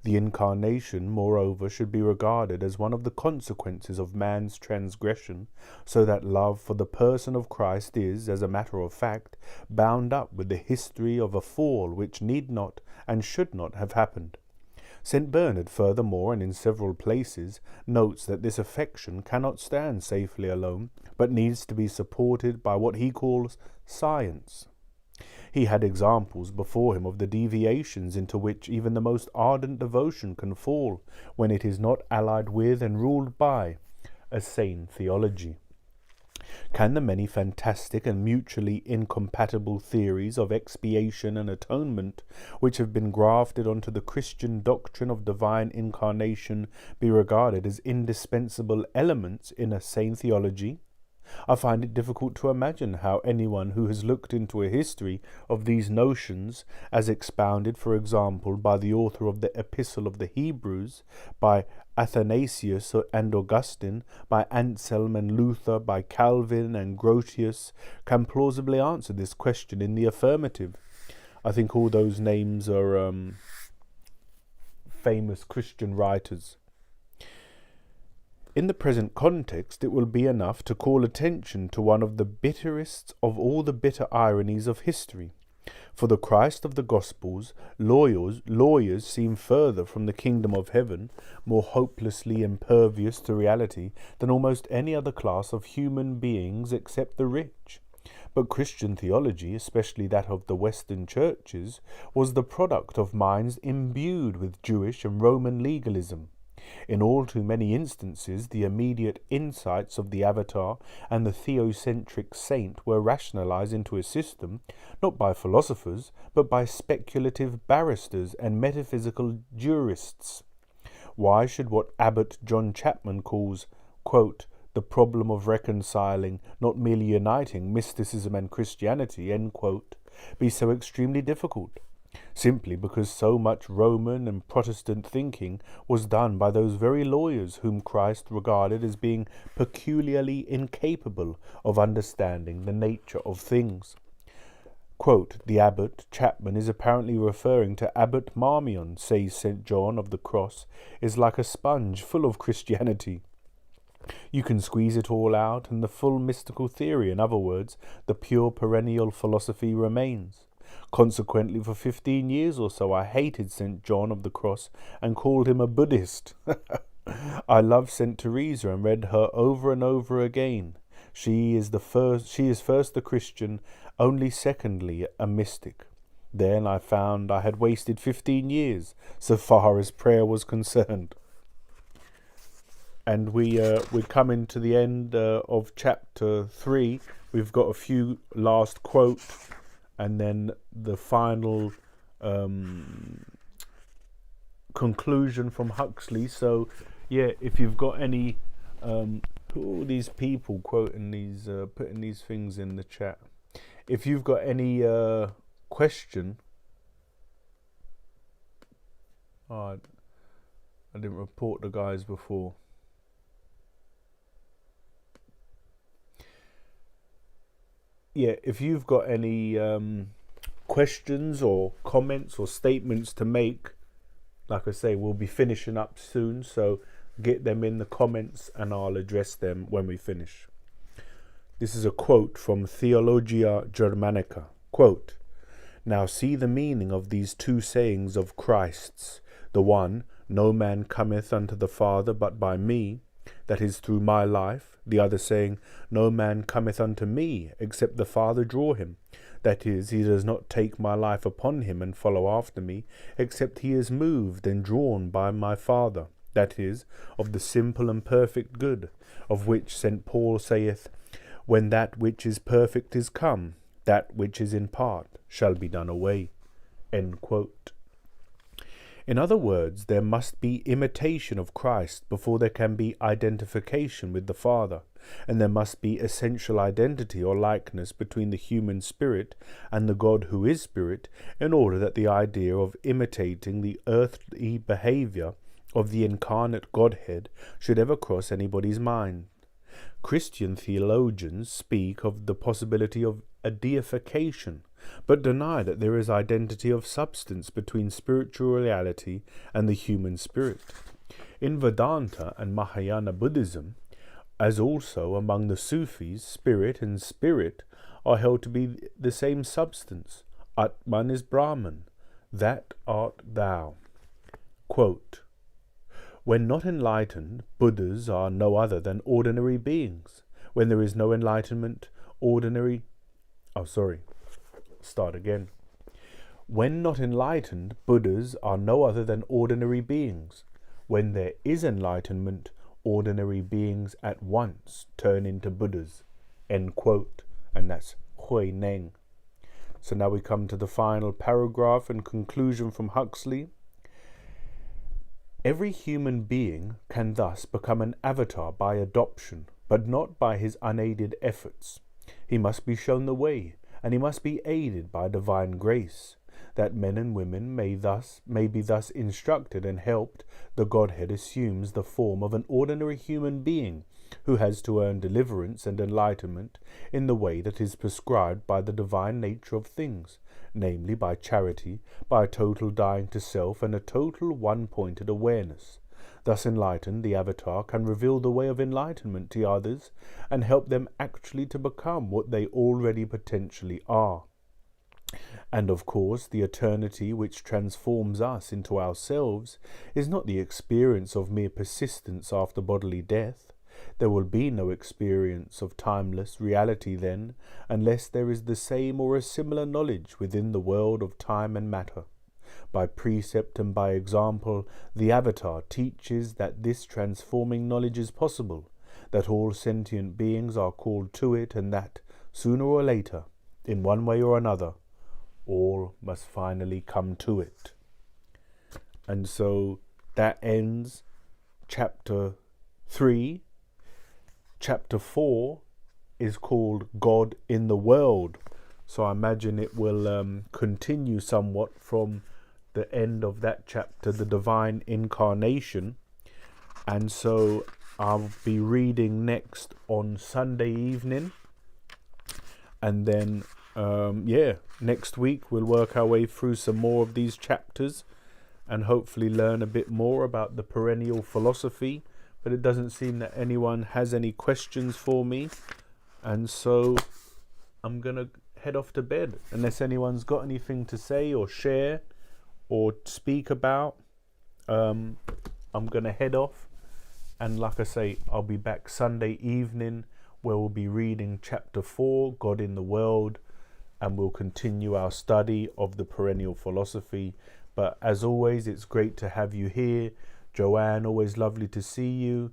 The Incarnation, moreover, should be regarded as one of the consequences of man's transgression, so that love for the person of Christ is, as a matter of fact, bound up with the history of a fall which need not and should not have happened. St. Bernard, furthermore, and in several places, notes that this affection cannot stand safely alone, but needs to be supported by what he calls science. He had examples before him of the deviations into which even the most ardent devotion can fall when it is not allied with and ruled by a sane theology. Can the many fantastic and mutually incompatible theories of expiation and atonement which have been grafted onto the Christian doctrine of divine incarnation be regarded as indispensable elements in a sane theology? I find it difficult to imagine how anyone who has looked into a history of these notions, as expounded, for example, by the author of the Epistle of the Hebrews, by Athanasius and Augustine, by Anselm and Luther, by Calvin and Grotius, can plausibly answer this question in the affirmative. I think all those names are famous Christian writers. In the present context, it will be enough to call attention to one of the bitterest of all the bitter ironies of history. For the Christ of the Gospels, lawyers seem further from the kingdom of heaven, more hopelessly impervious to reality than almost any other class of human beings except the rich. But Christian theology, especially that of the Western churches, was the product of minds imbued with Jewish and Roman legalism. In all too many instances, the immediate insights of the Avatar and the theocentric saint were rationalized into a system, not by philosophers, but by speculative barristers and metaphysical jurists. Why should what Abbot John Chapman calls, quote, the problem of reconciling, not merely uniting, mysticism and Christianity, end quote, be so extremely difficult? Simply because so much Roman and Protestant thinking was done by those very lawyers whom Christ regarded as being peculiarly incapable of understanding the nature of things. Quote, the abbot, Chapman, is apparently referring to Abbot Marmion, says St. John of the Cross, is like a sponge full of Christianity. You can squeeze it all out, and the full mystical theory, in other words, the pure perennial philosophy, remains. Consequently, for 15 years or so, I hated St. John of the Cross and called him a Buddhist. I love St. Teresa and read her over and over again. She is first a Christian, only secondly a mystic. Then I found I had wasted 15 years, so far as prayer was concerned. And we're coming to the end of chapter 3. We've got a few last quotes, and then the final conclusion from Huxley. So, yeah, if you've got any, who are these people quoting these, putting these things in the chat? If you've got any question, I didn't report the guys before. Yeah, if you've got any questions or comments or statements to make, like I say, we'll be finishing up soon, so get them in the comments and I'll address them when we finish. This is a quote from Theologia Germanica. Quote, now see the meaning of these two sayings of Christ's. The one, no man cometh unto the Father but by me, that is through my life. The other saying, no man cometh unto me, except the Father draw him. That is, he does not take my life upon him and follow after me, except he is moved and drawn by my Father. That is, of the simple and perfect good, of which St. Paul saith, when that which is perfect is come, that which is in part shall be done away. End quote. In other words, there must be imitation of Christ before there can be identification with the Father, and there must be essential identity or likeness between the human spirit and the God who is spirit, in order that the idea of imitating the earthly behavior of the incarnate Godhead should ever cross anybody's mind. Christian theologians speak of the possibility of a deification, but deny that there is identity of substance between spiritual reality and the human spirit. In Vedanta and Mahayana Buddhism, as also among the Sufis, spirit and spirit are held to be the same substance. Atman is Brahman, that art thou. Quote, when not enlightened, Buddhas are no other than ordinary beings. When there is no enlightenment, When not enlightened, Buddhas are no other than ordinary beings. When there is enlightenment, ordinary beings at once turn into Buddhas. End quote. And that's Hui Neng. So now we come to the final paragraph and conclusion from Huxley. Every human being can thus become an avatar by adoption, but not by his unaided efforts. He must be shown the way, and he must be aided by divine grace. That men and women may be thus instructed and helped, the Godhead assumes the form of an ordinary human being who has to earn deliverance and enlightenment in the way that is prescribed by the divine nature of things, namely by charity, by a total dying to self and a total one-pointed awareness. Thus enlightened, the avatar can reveal the way of enlightenment to others and help them actually to become what they already potentially are. And of course, the eternity which transforms us into ourselves is not the experience of mere persistence after bodily death. There will be no experience of timeless reality then, unless there is the same or a similar knowledge within the world of time and matter. By precept and by example, the avatar teaches that this transforming knowledge is possible, that all sentient beings are called to it, and that, sooner or later, in one way or another, all must finally come to it. And so that ends chapter 3. chapter 4 is called God in the World. So I imagine it will continue somewhat from the end of that chapter, the divine incarnation. And so I'll be reading next on Sunday evening. And then, next week we'll work our way through some more of these chapters and hopefully learn a bit more about the perennial philosophy. But it doesn't seem that anyone has any questions for me. And so I'm going to head off to bed. Unless anyone's got anything to say or share or speak about, I'm going to head off. And like I say, I'll be back Sunday evening where we'll be reading chapter 4, God in the World, and we'll continue our study of the perennial philosophy. But as always, it's great to have you here. Joanne, always lovely to see you.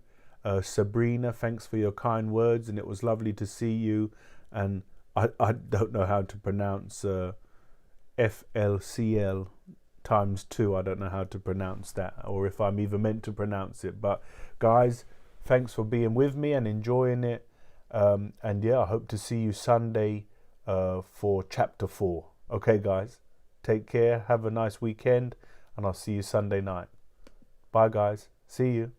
Sabrina, thanks for your kind words, and it was lovely to see you. And I don't know how to pronounce FLCL times 2. I don't know how to pronounce that, or if I'm even meant to pronounce it. But guys, thanks for being with me and enjoying it. And I hope to see you Sunday for chapter 4. Okay, guys, take care. Have a nice weekend, and I'll see you Sunday night. Bye, guys. See you.